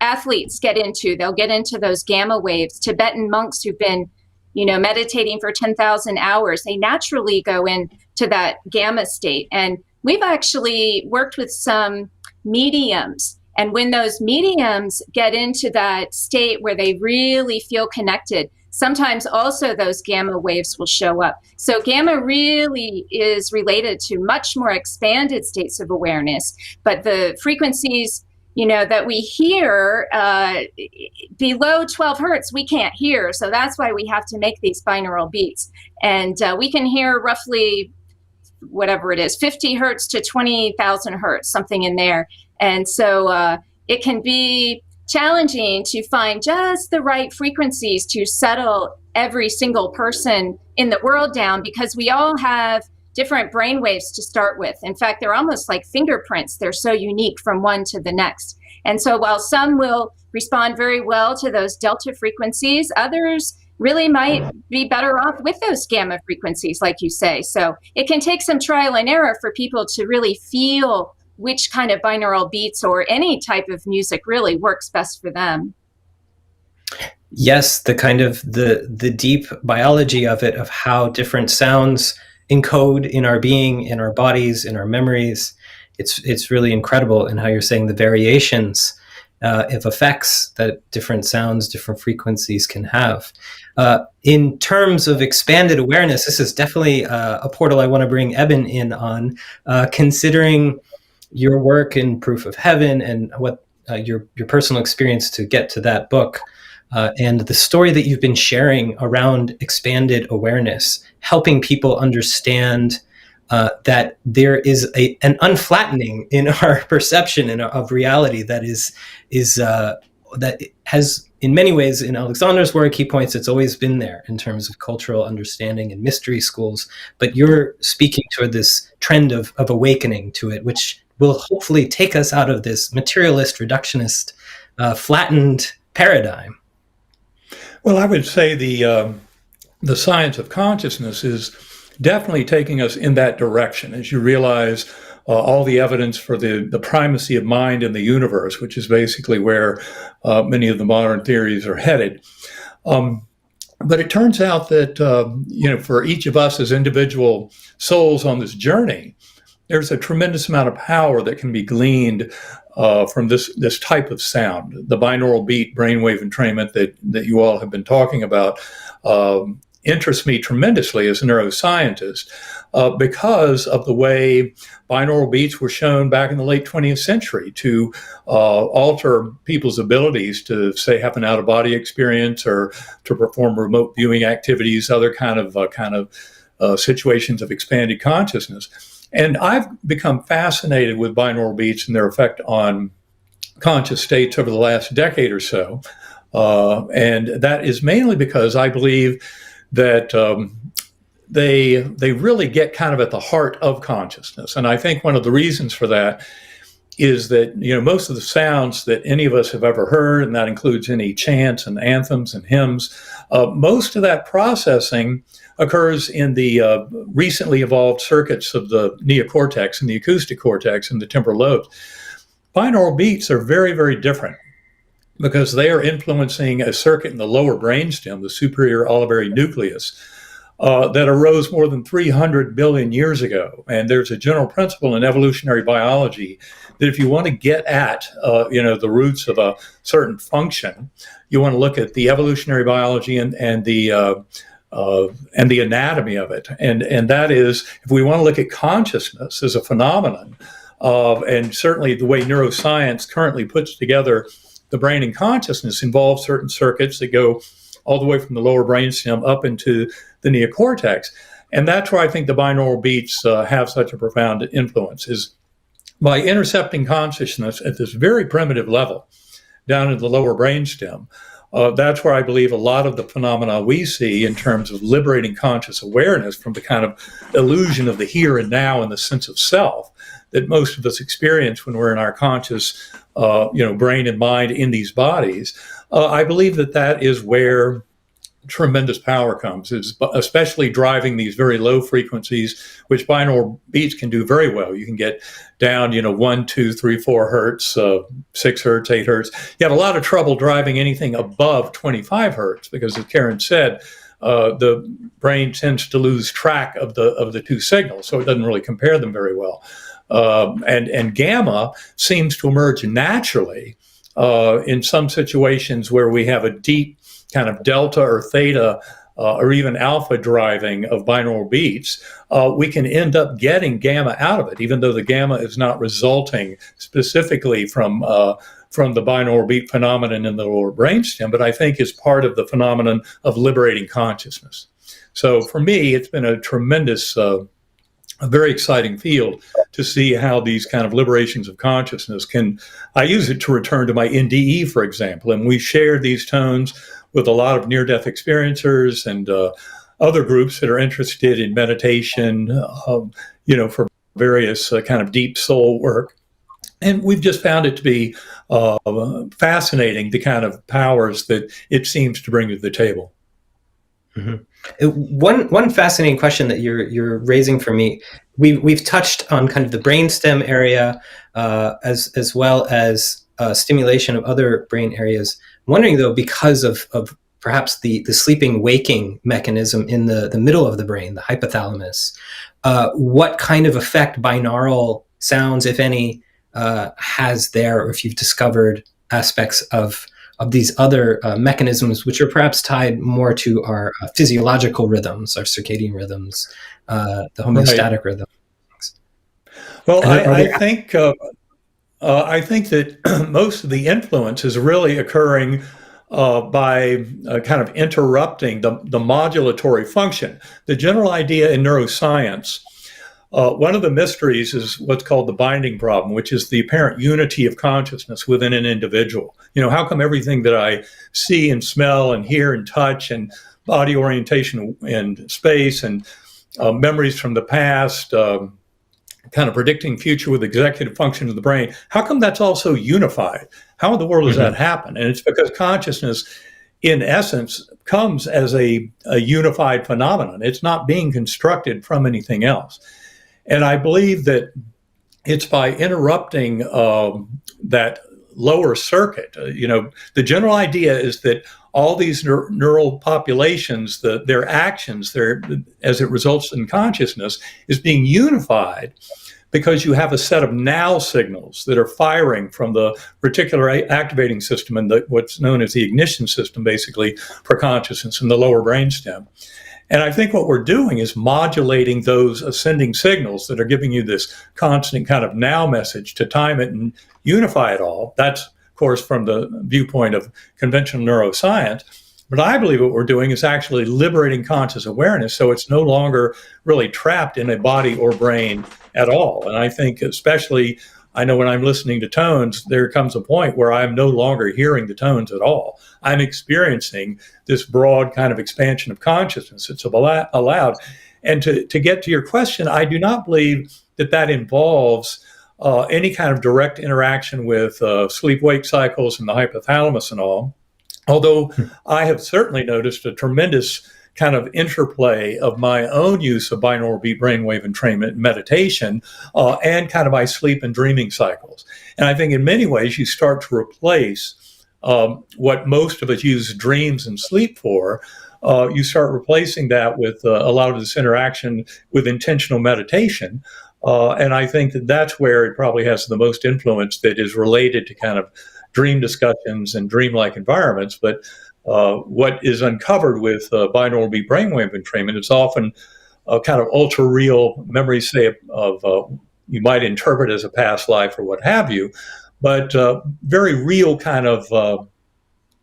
athletes they'll get into those gamma waves. Tibetan monks who've been meditating for 10,000 hours, they naturally go into that gamma state. And we've actually worked with some mediums. And when those mediums get into that state where they really feel connected, sometimes also those gamma waves will show up. So gamma really is related to much more expanded states of awareness. But the frequencies that we hear below 12 hertz, we can't hear. So that's why we have to make these binaural beats. And we can hear roughly, whatever it is, 50 hertz to 20,000 hertz, something in there. And so it can be challenging to find just the right frequencies to settle every single person in the world down, because we all have different brain waves to start with. In fact, they're almost like fingerprints. They're so unique from one to the next. And so while some will respond very well to those delta frequencies, others really might be better off with those gamma frequencies, like you say. So it can take some trial and error for people to really feel which kind of binaural beats or any type of music really works best for them. Yes, the kind of the deep biology of it, of how different sounds encode in our being, in our bodies, in our memories. It's really incredible. And how you're saying the variations of effects that different sounds, different frequencies can have. In terms of expanded awareness, this is definitely a portal I want to bring Eben in on, considering your work in Proof of Heaven and what your personal experience to get to that book. And the story that you've been sharing around expanded awareness, helping people understand that there is an unflattening in our perception of reality that has, in many ways, in Alexandre's work, he points it's always been there in terms of cultural understanding and mystery schools. But you're speaking toward this trend of awakening to it, which will hopefully take us out of this materialist, reductionist, flattened paradigm. Well, I would say the science of consciousness is definitely taking us in that direction as you realize all the evidence for the primacy of mind in the universe, which is basically where many of the modern theories are headed. But it turns out that, for each of us as individual souls on this journey, there's a tremendous amount of power that can be gleaned from this type of sound. The binaural beat brainwave entrainment that you all have been talking about interests me tremendously as a neuroscientist. because of the way binaural beats were shown back in the late 20th century to alter people's abilities to, say, have an out-of-body experience or to perform remote viewing activities, other kind of situations of expanded consciousness. And I've become fascinated with binaural beats and their effect on conscious states over the last decade or so. And that is mainly because I believe that they really get kind of at the heart of consciousness. And I think one of the reasons for that is that, most of the sounds that any of us have ever heard, and that includes any chants and anthems and hymns, most of that processing occurs in the recently evolved circuits of the neocortex and the acoustic cortex and the temporal lobes. Binaural beats are very, very different because they are influencing a circuit in the lower brainstem, the superior olivary nucleus, that arose more than 300 billion years ago. And there's a general principle in evolutionary biology that if you want to get at, the roots of a certain function, you want to look at the evolutionary biology and the anatomy of it. And that is, if we want to look at consciousness as a phenomenon, and certainly the way neuroscience currently puts together the brain and consciousness involves certain circuits that go all the way from the lower brainstem up into the neocortex. And that's where I think the binaural beats have such a profound influence, is by intercepting consciousness at this very primitive level down in the lower brainstem. That's where I believe a lot of the phenomena we see in terms of liberating conscious awareness from the kind of illusion of the here and now and the sense of self that most of us experience when we're in our conscious, brain and mind in these bodies. I believe that is where tremendous power comes, is especially driving these very low frequencies, which binaural beats can do very well. You can get down, 1, 2, 3, 4 hertz, 6 hertz, 8 hertz. You have a lot of trouble driving anything above 25 hertz because, as Karen said, the brain tends to lose track of the two signals, so it doesn't really compare them very well. And gamma seems to emerge naturally in some situations where we have a deep kind of delta or theta or even alpha driving of binaural beats. We can end up getting gamma out of it, even though the gamma is not resulting specifically from the binaural beat phenomenon in the lower brainstem, but I think is part of the phenomenon of liberating consciousness. So for me, it's been a tremendous a very exciting field to see how these kind of liberations of consciousness I use it to return to my NDE, for example, and we shared these tones with a lot of near-death experiencers and other groups that are interested in meditation, for various kind of deep soul work. And we've just found it to be fascinating, the kind of powers that it seems to bring to the table. Mm-hmm. One fascinating question that you're raising for me, we've touched on kind of the brainstem area as well as stimulation of other brain areas. I'm wondering though, because of perhaps the sleeping waking mechanism in the middle of the brain, the hypothalamus, what kind of effect binaural sounds, if any, has there, or if you've discovered aspects of these other mechanisms, which are perhaps tied more to our physiological rhythms, our circadian rhythms, the homeostatic rhythms. Well, I think that most of the influence is really occurring by kind of interrupting the modulatory function. The general idea in neuroscience, one of the mysteries is what's called the binding problem, which is the apparent unity of consciousness within an individual. How come everything that I see and smell and hear and touch and body orientation and space and memories from the past, kind of predicting future with executive function of the brain, how come that's all so unified? How in the world does that happen? And it's because consciousness, in essence, comes as a unified phenomenon. It's not being constructed from anything else. And I believe that it's by interrupting that lower circuit. The general idea is that all these neural populations, their actions, as it results in consciousness, is being unified because you have a set of now signals that are firing from the reticular activating system and what's known as the ignition system, basically, for consciousness in the lower brainstem. And I think what we're doing is modulating those ascending signals that are giving you this constant kind of now message to time it and unify it all. That's, of course, from the viewpoint of conventional neuroscience. But I believe what we're doing is actually liberating conscious awareness, so it's no longer really trapped in a body or brain at all. And I think especially, I know when I'm listening to tones, there comes a point where I'm no longer hearing the tones at all. I'm experiencing this broad kind of expansion of consciousness that's allowed. And to get to your question, I do not believe that involves any kind of direct interaction with sleep-wake cycles and the hypothalamus and all. Although I have certainly noticed a tremendous kind of interplay of my own use of binaural beat brainwave entrainment and meditation and kind of my sleep and dreaming cycles. And I think in many ways you start to replace what most of us use dreams and sleep for. You start replacing that with a lot of this interaction with intentional meditation. And I think that's where it probably has the most influence that is related to kind of dream discussions and dreamlike environments. But what is uncovered with binaural beat brainwave entrainment is often kind of ultra real memories, say, of you might interpret as a past life or what have you, but very real kind of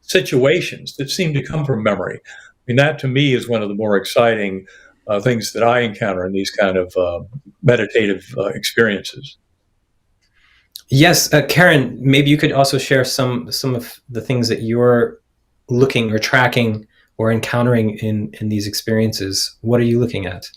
situations that seem to come from memory. I mean, that to me is one of the more exciting things that I encounter in these kind of meditative experiences. Yes, Karen, maybe you could also share some of the things that you're looking or tracking or encountering in these experiences. What are you looking at?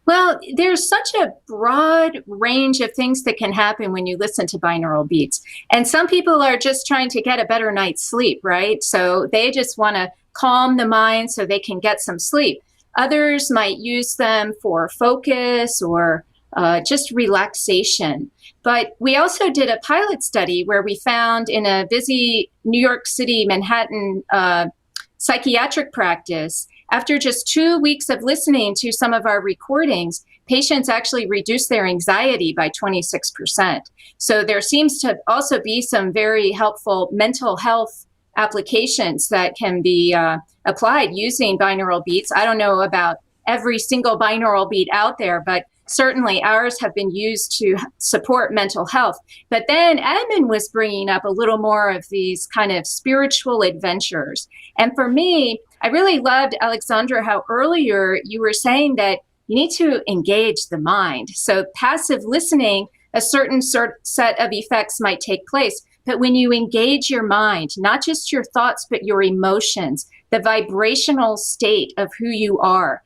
Well, there's such a broad range of things that can happen when you listen to binaural beats. And some people are just trying to get a better night's sleep, right? So they just want to calm the mind so they can get some sleep. Others might use them for focus or just relaxation. But we also did a pilot study where we found in a busy New York City, Manhattan psychiatric practice, after just 2 weeks of listening to some of our recordings, patients actually reduced their anxiety by 26%. So there seems to also be some very helpful mental health applications that can be applied using binaural beats. I don't know about every single binaural beat out there, but certainly ours have been used to support mental health. But then Eben was bringing up a little more of these kind of spiritual adventures. And for me, I really loved, Alexandra, how earlier you were saying that you need to engage the mind. So passive listening, a certain set of effects might take place. But when you engage your mind, not just your thoughts, but your emotions, the vibrational state of who you are.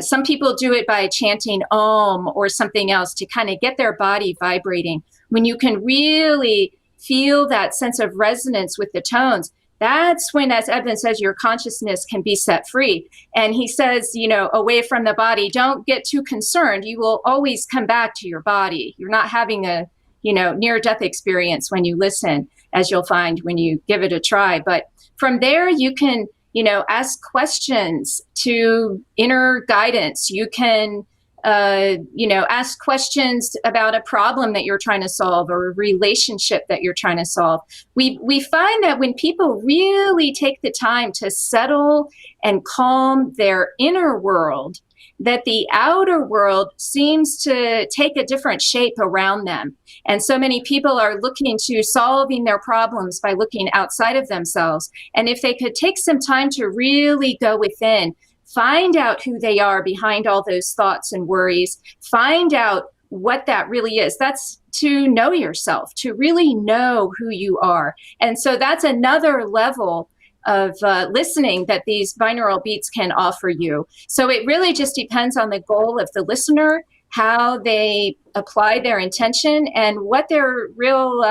Some people do it by chanting Om or something else to kind of get their body vibrating. When you can really feel that sense of resonance with the tones, that's when, as Eben says, your consciousness can be set free. And he says, away from the body, don't get too concerned. You will always come back to your body. You're not having a, near-death experience when you listen, as you'll find when you give it a try. But from there, you can ask questions to inner guidance. You can, ask questions about a problem that you're trying to solve or a relationship that you're trying to solve. We find that when people really take the time to settle and calm their inner world, that the outer world seems to take a different shape around them. And so many people are looking to solving their problems by looking outside of themselves. And if they could take some time to really go within, find out who they are behind all those thoughts and worries, find out what that really is. That's to know yourself, to really know who you are. And so that's another level of listening that these binaural beats can offer you. So it really just depends on the goal of the listener, how they apply their intention, and what their real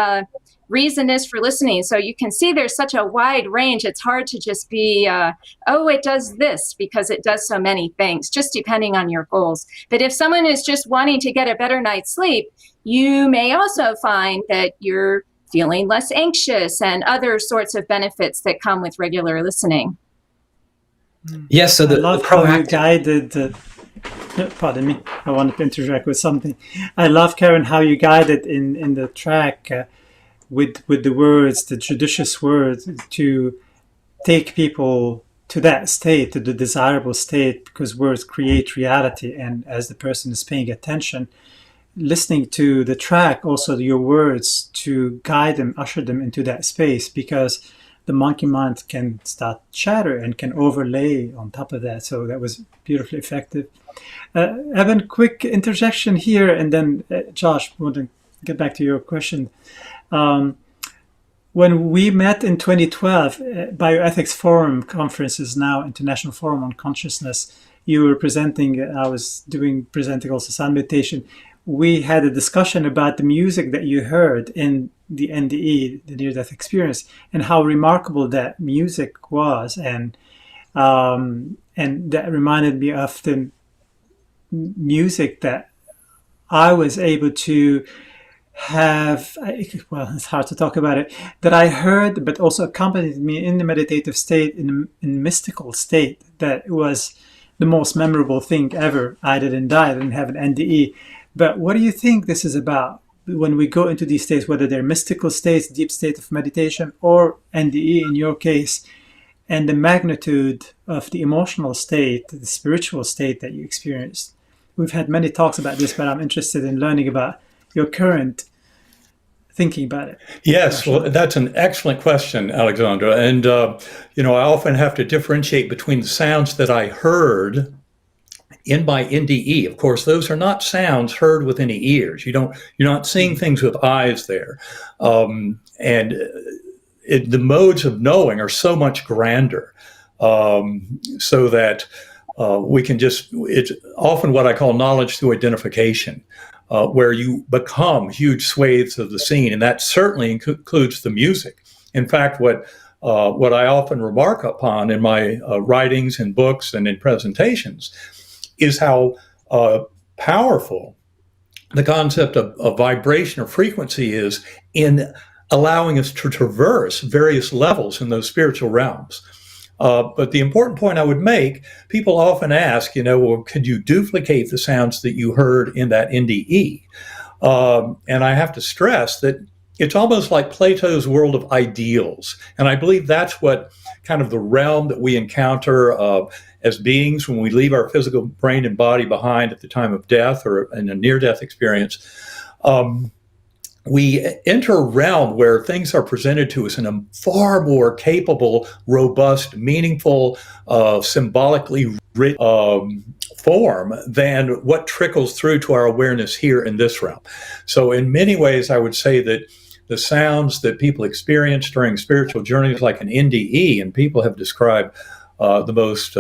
reason is for listening. So you can see there's such a wide range. It's hard to just be, it does this, because it does so many things, just depending on your goals. But if someone is just wanting to get a better night's sleep, you may also find that you're feeling less anxious and other sorts of benefits that come with regular listening. Yes, so I love how you guided. Pardon me, I wanted to interact with something. I love, Karen, how you guided in the track with the words, the judicious words, to take people to that state, to the desirable state, because words create reality. And as the person is paying attention, listening to the track, also your words, to guide them, usher them into that space, because the monkey mind can start chatter and can overlay on top of that. So that was beautifully effective. Eben, quick interjection here, and then Josh, I want to get back to your question. When we met in 2012, Bioethics Forum conference is now International Forum on Consciousness. You were presenting, I was presenting also sound meditation. We had a discussion about the music that you heard in the NDE, the near-death experience, and how remarkable that music was, and that reminded me of the music that I was able to have. Well, it's hard to talk about it. That I heard, but also accompanied me in the meditative state, in mystical state. That was the most memorable thing ever. I didn't die. I didn't have an NDE. But what do you think this is about when we go into these states, whether they're mystical states, deep state of meditation, or NDE in your case, and the magnitude of the emotional state, the spiritual state that you experienced? We've had many talks about this, but I'm interested in learning about your current thinking about it. Yes, well, that's an excellent question, Alexandra. And, I often have to differentiate between the sounds that I heard in my NDE. Of course, those are not sounds heard with any ears. You're not seeing things with eyes there. The modes of knowing are so much grander, so that we can it's often what I call knowledge through identification, where you become huge swathes of the scene. And that certainly includes the music. In fact, what I often remark upon in my writings and books and in presentations is how powerful the concept of vibration or frequency is in allowing us to traverse various levels in those spiritual realms. But the important point I would make, people often ask, well, could you duplicate the sounds that you heard in that NDE? And I have to stress that it's almost like Plato's world of ideals. And I believe that's what kind of the realm that we encounter as beings when we leave our physical brain and body behind at the time of death or in a near-death experience. We enter a realm where things are presented to us in a far more capable, robust, meaningful, symbolically rich form than what trickles through to our awareness here in this realm. So in many ways, I would say that the sounds that people experience during spiritual journeys like an NDE, and people have described the most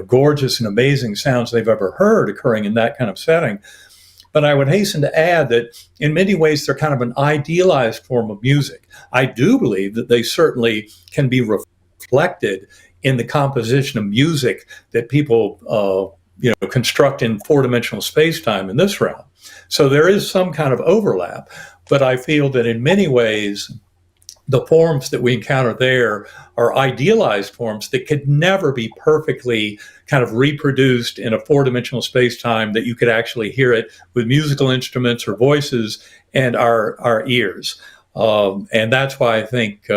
gorgeous and amazing sounds they've ever heard occurring in that kind of setting. But I would hasten to add that in many ways, they're kind of an idealized form of music. I do believe that they certainly can be reflected in the composition of music that people construct in four-dimensional space-time in this realm. So there is some kind of overlap, but I feel that in many ways, the forms that we encounter there are idealized forms that could never be perfectly kind of reproduced in a four-dimensional space-time that you could actually hear it with musical instruments or voices and our ears. And that's why I think,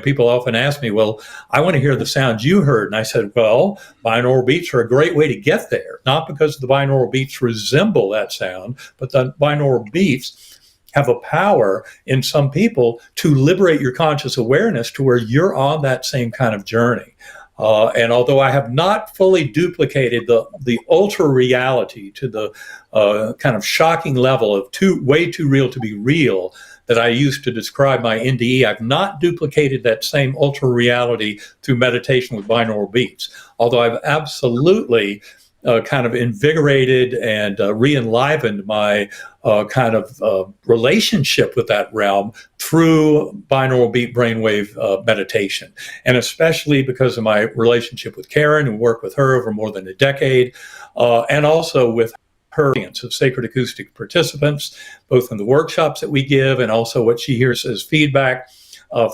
people often ask me, well, I want to hear the sounds you heard. And I said, well, binaural beats are a great way to get there, not because the binaural beats resemble that sound, but the binaural beats have a power in some people to liberate your conscious awareness to where you're on that same kind of journey. And although I have not fully duplicated the ultra reality to the kind of shocking level of way too real to be real that I used to describe my NDE, I've not duplicated that same ultra reality through meditation with binaural beats. Although I've absolutely kind of invigorated and re-enlivened my kind of relationship with that realm through binaural beat brainwave meditation. And especially because of my relationship with Karen, and worked with her over more than a decade, and also with her audience of sacred acoustic participants, both in the workshops that we give and also what she hears as feedback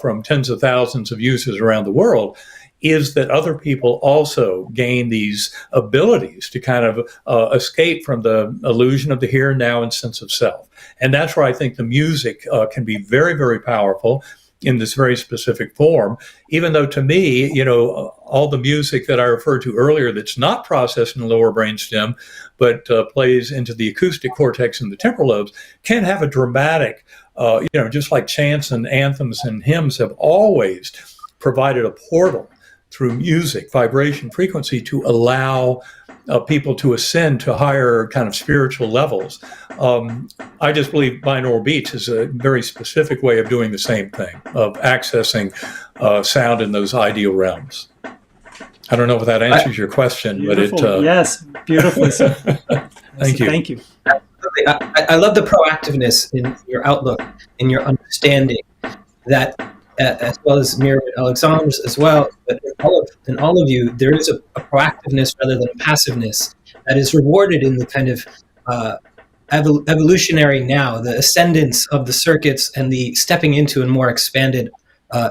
from tens of thousands of users around the world, is that other people also gain these abilities to kind of escape from the illusion of the here and now and sense of self. And that's where I think the music can be very, very powerful. in this very specific form, even though to me, all the music that I referred to earlier that's not processed in the lower brainstem, but plays into the acoustic cortex and the temporal lobes can have a dramatic, just like chants and anthems and hymns have always provided a portal through music, vibration, frequency to allow people to ascend to higher kind of spiritual levels. I just believe binaural beats is a very specific way of doing the same thing, of accessing sound in those ideal realms. I don't know if that answers your question, beautiful. But it... Yes, beautifully. Thank you. Thank you. I love the proactiveness in your outlook, in your understanding that, as well as Mir Alexandre's as well, but in all of you, there is a proactiveness rather than a passiveness that is rewarded in the kind of evolutionary now, the ascendance of the circuits and the stepping into a more expanded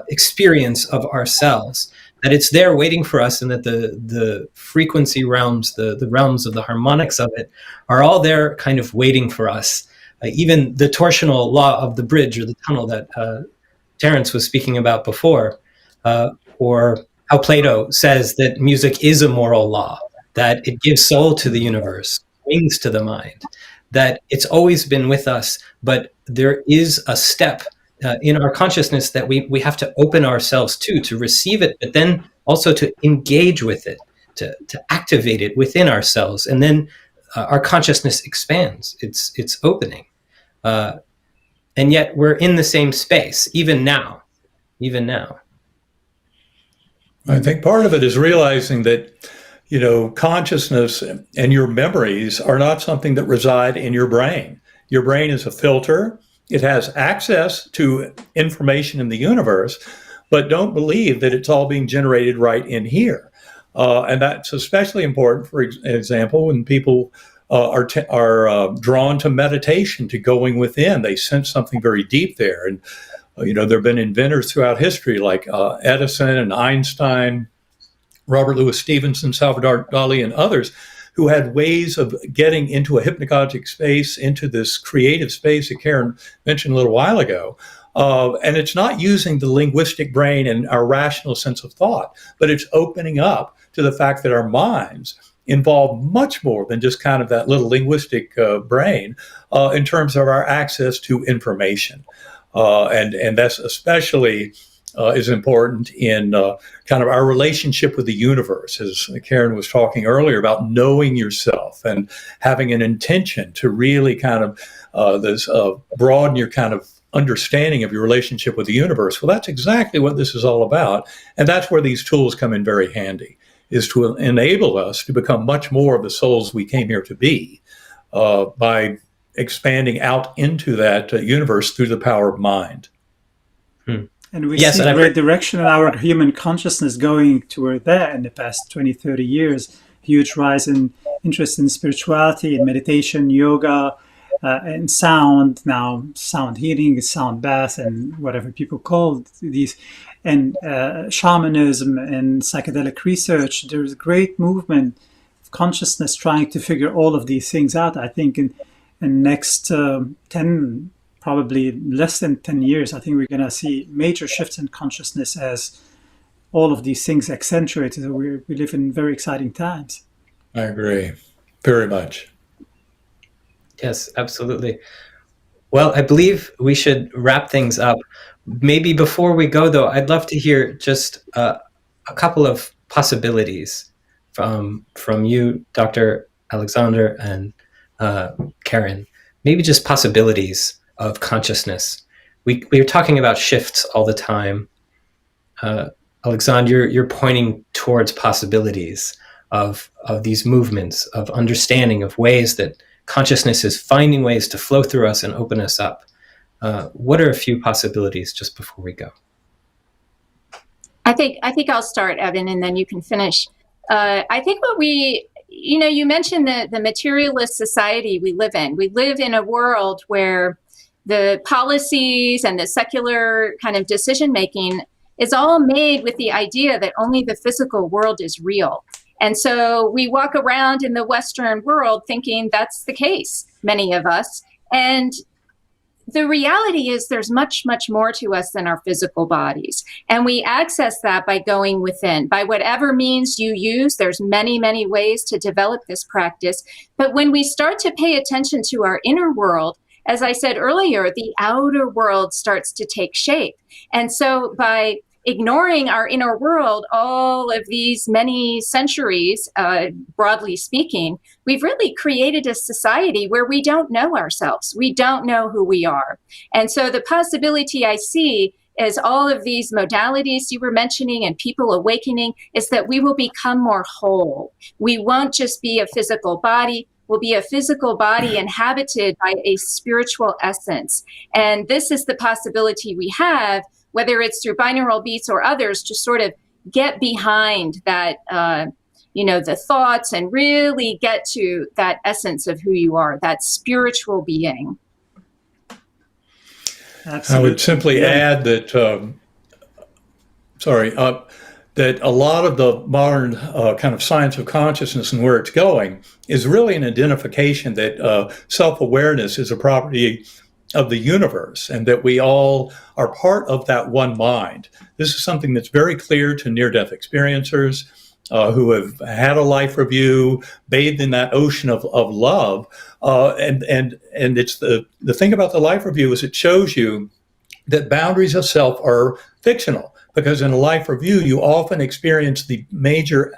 experience of ourselves. That it's there waiting for us, and that the frequency realms, the realms of the harmonics of it, are all there kind of waiting for us. Even the torsional law of the bridge or the tunnel that Terence was speaking about before, or how Plato says that music is a moral law, that it gives soul to the universe, wings to the mind, that it's always been with us, but there is a step in our consciousness that we have to open ourselves to receive it, but then also to engage with it, to activate it within ourselves. And then our consciousness expands, it's opening. And yet we're in the same space, even now. I think part of it is realizing that, consciousness and your memories are not something that reside in your brain. Your brain is a filter. It has access to information in the universe, but don't believe that it's all being generated right in here. And that's especially important, for example, when people are drawn to meditation, to going within. They sense something very deep there. And, there have been inventors throughout history like Edison and Einstein, Robert Louis Stevenson, Salvador Dali, and others, who had ways of getting into a hypnagogic space, into this creative space that Karen mentioned a little while ago. And it's not using the linguistic brain and our rational sense of thought, but it's opening up to the fact that our minds involve much more than just kind of that little linguistic brain in terms of our access to information. And that's especially is important in kind of our relationship with the universe, as Karen was talking earlier about knowing yourself and having an intention to really kind of broaden your kind of understanding of your relationship with the universe. Well, that's exactly what this is all about. And that's where these tools come in very handy, is to enable us to become much more of the souls we came here to be by expanding out into that universe through the power of mind. And we see a great direction in our human consciousness going toward that in the past 20, 30 years. Huge rise in interest in spirituality and meditation, yoga, and sound. Now, sound healing, sound bath, and whatever people call these. And shamanism and psychedelic research. There's a great movement of consciousness trying to figure all of these things out. I think in next 10, probably less than 10 years, I think we're going to see major shifts in consciousness as all of these things accentuate. So we live in very exciting times. I agree very much. Yes, absolutely. Well, I believe we should wrap things up. Maybe before we go, though, I'd love to hear just a couple of possibilities from you, Dr. Alexander, and Karen. Maybe just possibilities of consciousness. We are talking about shifts all the time. Alexandre, you're pointing towards possibilities of these movements, of understanding, of ways that consciousness is finding ways to flow through us and open us up. What are a few possibilities just before we go? I think I'll start, Eben, and then you can finish. I think what you mentioned the materialist society we live in. We live in a world where the policies and the secular kind of decision-making is all made with the idea that only the physical world is real. And so we walk around in the Western world thinking that's the case, many of us. And the reality is there's much, much more to us than our physical bodies. And we access that by going within, by whatever means you use. There's many, many ways to develop this practice. But when we start to pay attention to our inner world, as I said earlier, the outer world starts to take shape. And so by ignoring our inner world all of these many centuries, broadly speaking, we've really created a society where we don't know ourselves. We don't know who we are. And so the possibility I see as all of these modalities you were mentioning and people awakening is that we will become more whole. We won't just be a physical body. We'll be a physical body inhabited by a spiritual essence. And this is the possibility we have, whether it's through binaural beats or others, to sort of get behind that, the thoughts and really get to that essence of who you are, that spiritual being. Absolutely. I would simply add that, that a lot of the modern kind of science of consciousness and where it's going is really an identification that self-awareness is a property of the universe and that we all are part of that one mind. This is something that's very clear to near-death experiencers who have had a life review, bathed in that ocean of love. And it's the thing about the life review is it shows you that boundaries of self are fictional, because in a life review, you often experience the major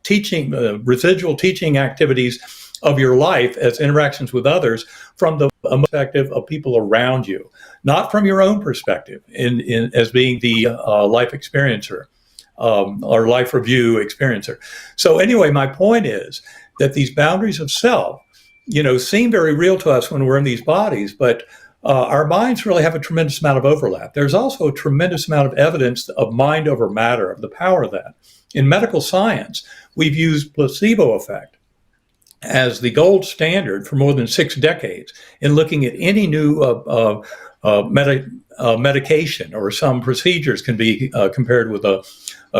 teaching, residual teaching activities of your life as interactions with others from the perspective of people around you, not from your own perspective in as being the life experiencer or life review experiencer. So anyway, my point is that these boundaries of self, seem very real to us when we're in these bodies, but our minds really have a tremendous amount of overlap. There's also a tremendous amount of evidence of mind over matter, of the power of that. In medical science, we've used placebo effect as the gold standard for more than 6 decades in looking at any new medication, or some procedures can be compared with a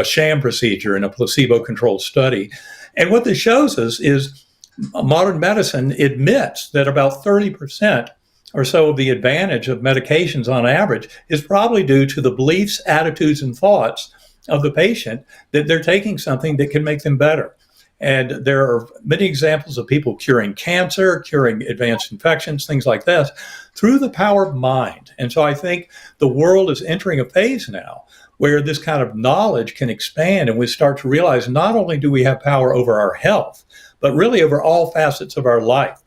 sham procedure in a placebo-controlled study. And what this shows us is modern medicine admits that about 30% or so of the advantage of medications on average is probably due to the beliefs, attitudes, and thoughts of the patient that they're taking something that can make them better. And there are many examples of people curing cancer, curing advanced infections, things like this, through the power of mind. And so I think the world is entering a phase now where this kind of knowledge can expand, and we start to realize not only do we have power over our health, but really over all facets of our life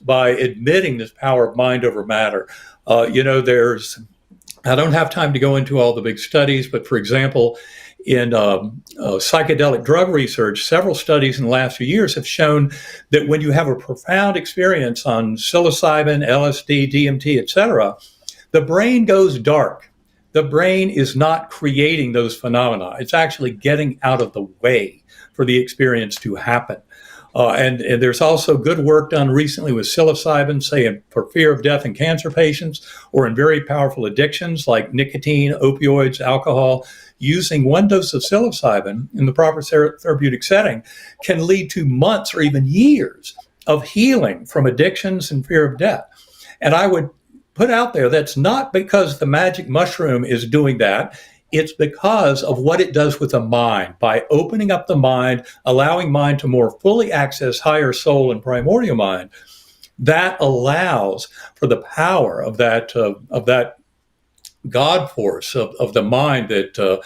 by admitting this power of mind over matter. I don't have time to go into all the big studies, but for example, in psychedelic drug research, several studies in the last few years have shown that when you have a profound experience on psilocybin, LSD, DMT, etc., the brain goes dark. The brain is not creating those phenomena. It's actually getting out of the way for the experience to happen. And there's also good work done recently with psilocybin, say for fear of death in cancer patients, or in very powerful addictions like nicotine, opioids, alcohol. Using one dose of psilocybin in the proper therapeutic setting can lead to months or even years of healing from addictions and fear of death. And I would put out there that's not because the magic mushroom is doing that. It's because of what it does with the mind. By opening up the mind, allowing mind to more fully access higher soul and primordial mind, that allows for the power of that God force of the mind that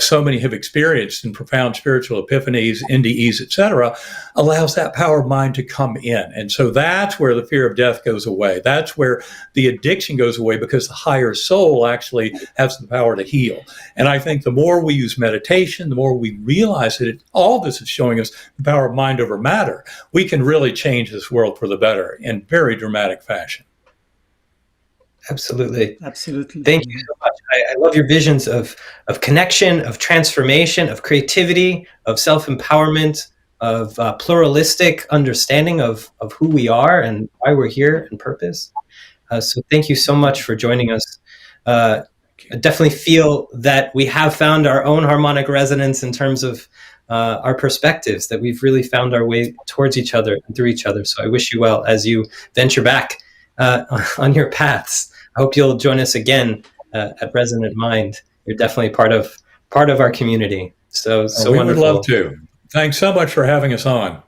so many have experienced in profound spiritual epiphanies, NDEs, etc., allows that power of mind to come in. And so that's where the fear of death goes away. That's where the addiction goes away, because the higher soul actually has the power to heal. And I think the more we use meditation, the more we realize that all this is showing us the power of mind over matter, we can really change this world for the better in very dramatic fashion. Absolutely. Absolutely. Thank you so much. I love your visions of connection, of transformation, of creativity, of self-empowerment, of pluralistic understanding of who we are and why we're here and purpose. So thank you so much for joining us. I definitely feel that we have found our own harmonic resonance in terms of our perspectives, that we've really found our way towards each other and through each other. So I wish you well as you venture back on your paths. hope you'll join us again at Resonant Mind. You're definitely part of our community. So we wonderful. would love to. Thanks so much for having us on.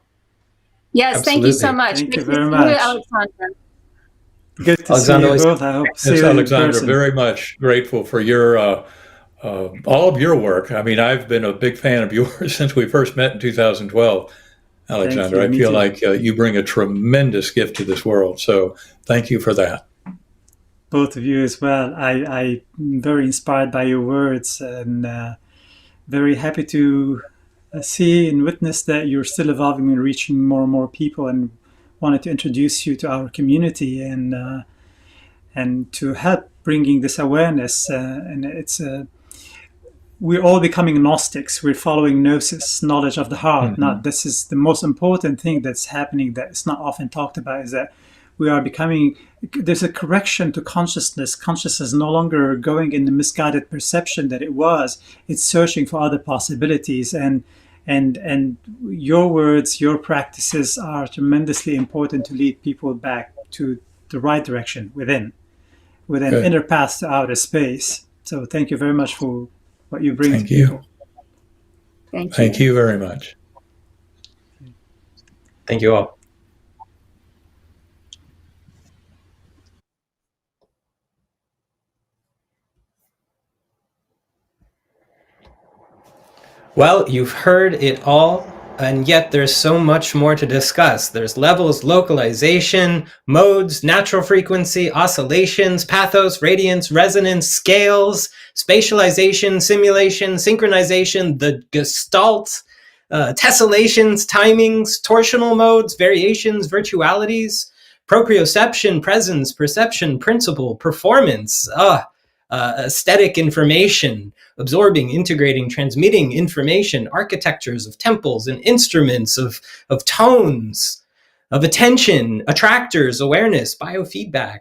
Yes, thank you so much. Thank you Good to very see much. you, Alexandre. Good to Alexandre, see you both. I hope to see Yes, you in Alexandre, person. very much grateful for your all of your work. I mean, I've been a big fan of yours since we first met in 2012. Alexandre, you. I Me feel too. like you bring a tremendous gift to this world. So thank you for that. Both of you as well. I'm very inspired by your words, and very happy to see and witness that you're still evolving and reaching more and more people, and wanted to introduce you to our community and to help bringing this awareness. And it's we're all becoming Gnostics. We're following gnosis, knowledge of the heart. Mm-hmm. Not this is the most important thing that's happening that's not often talked about, is that we are becoming, there's a correction to consciousness. Consciousness is no longer going in the misguided perception that it was. It's searching for other possibilities. And your words, your practices are tremendously important to lead people back to the right direction within Good. inner path to outer space. So thank you very much for what you bring Thank to you. people. Thank you very much. Thank you all. Well, you've heard it all, and yet there's so much more to discuss. There's levels, localization, modes, natural frequency, oscillations, pathos, radiance, resonance, scales, spatialization, simulation, synchronization, the gestalt, tessellations, timings, torsional modes, variations, virtualities, proprioception, presence, perception, principle, performance, aesthetic information, absorbing, integrating, transmitting information, architectures of temples and instruments, of tones, of attention, attractors, awareness, biofeedback,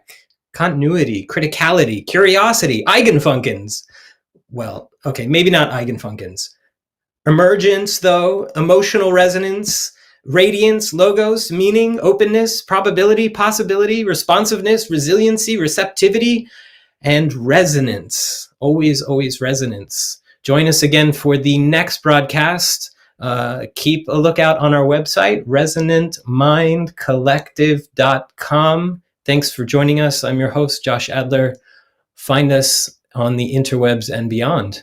continuity, criticality, curiosity, eigenfunktions. Well, okay, maybe not eigenfunktions. Emergence, though, emotional resonance, radiance, logos, meaning, openness, probability, possibility, responsiveness, resiliency, receptivity, and resonance. Always, always resonance. Join us again for the next broadcast. Keep a lookout on our website, ResonantMindCollective.com. Thanks for joining us. I'm your host, Josh Adler. Find us on the interwebs and beyond.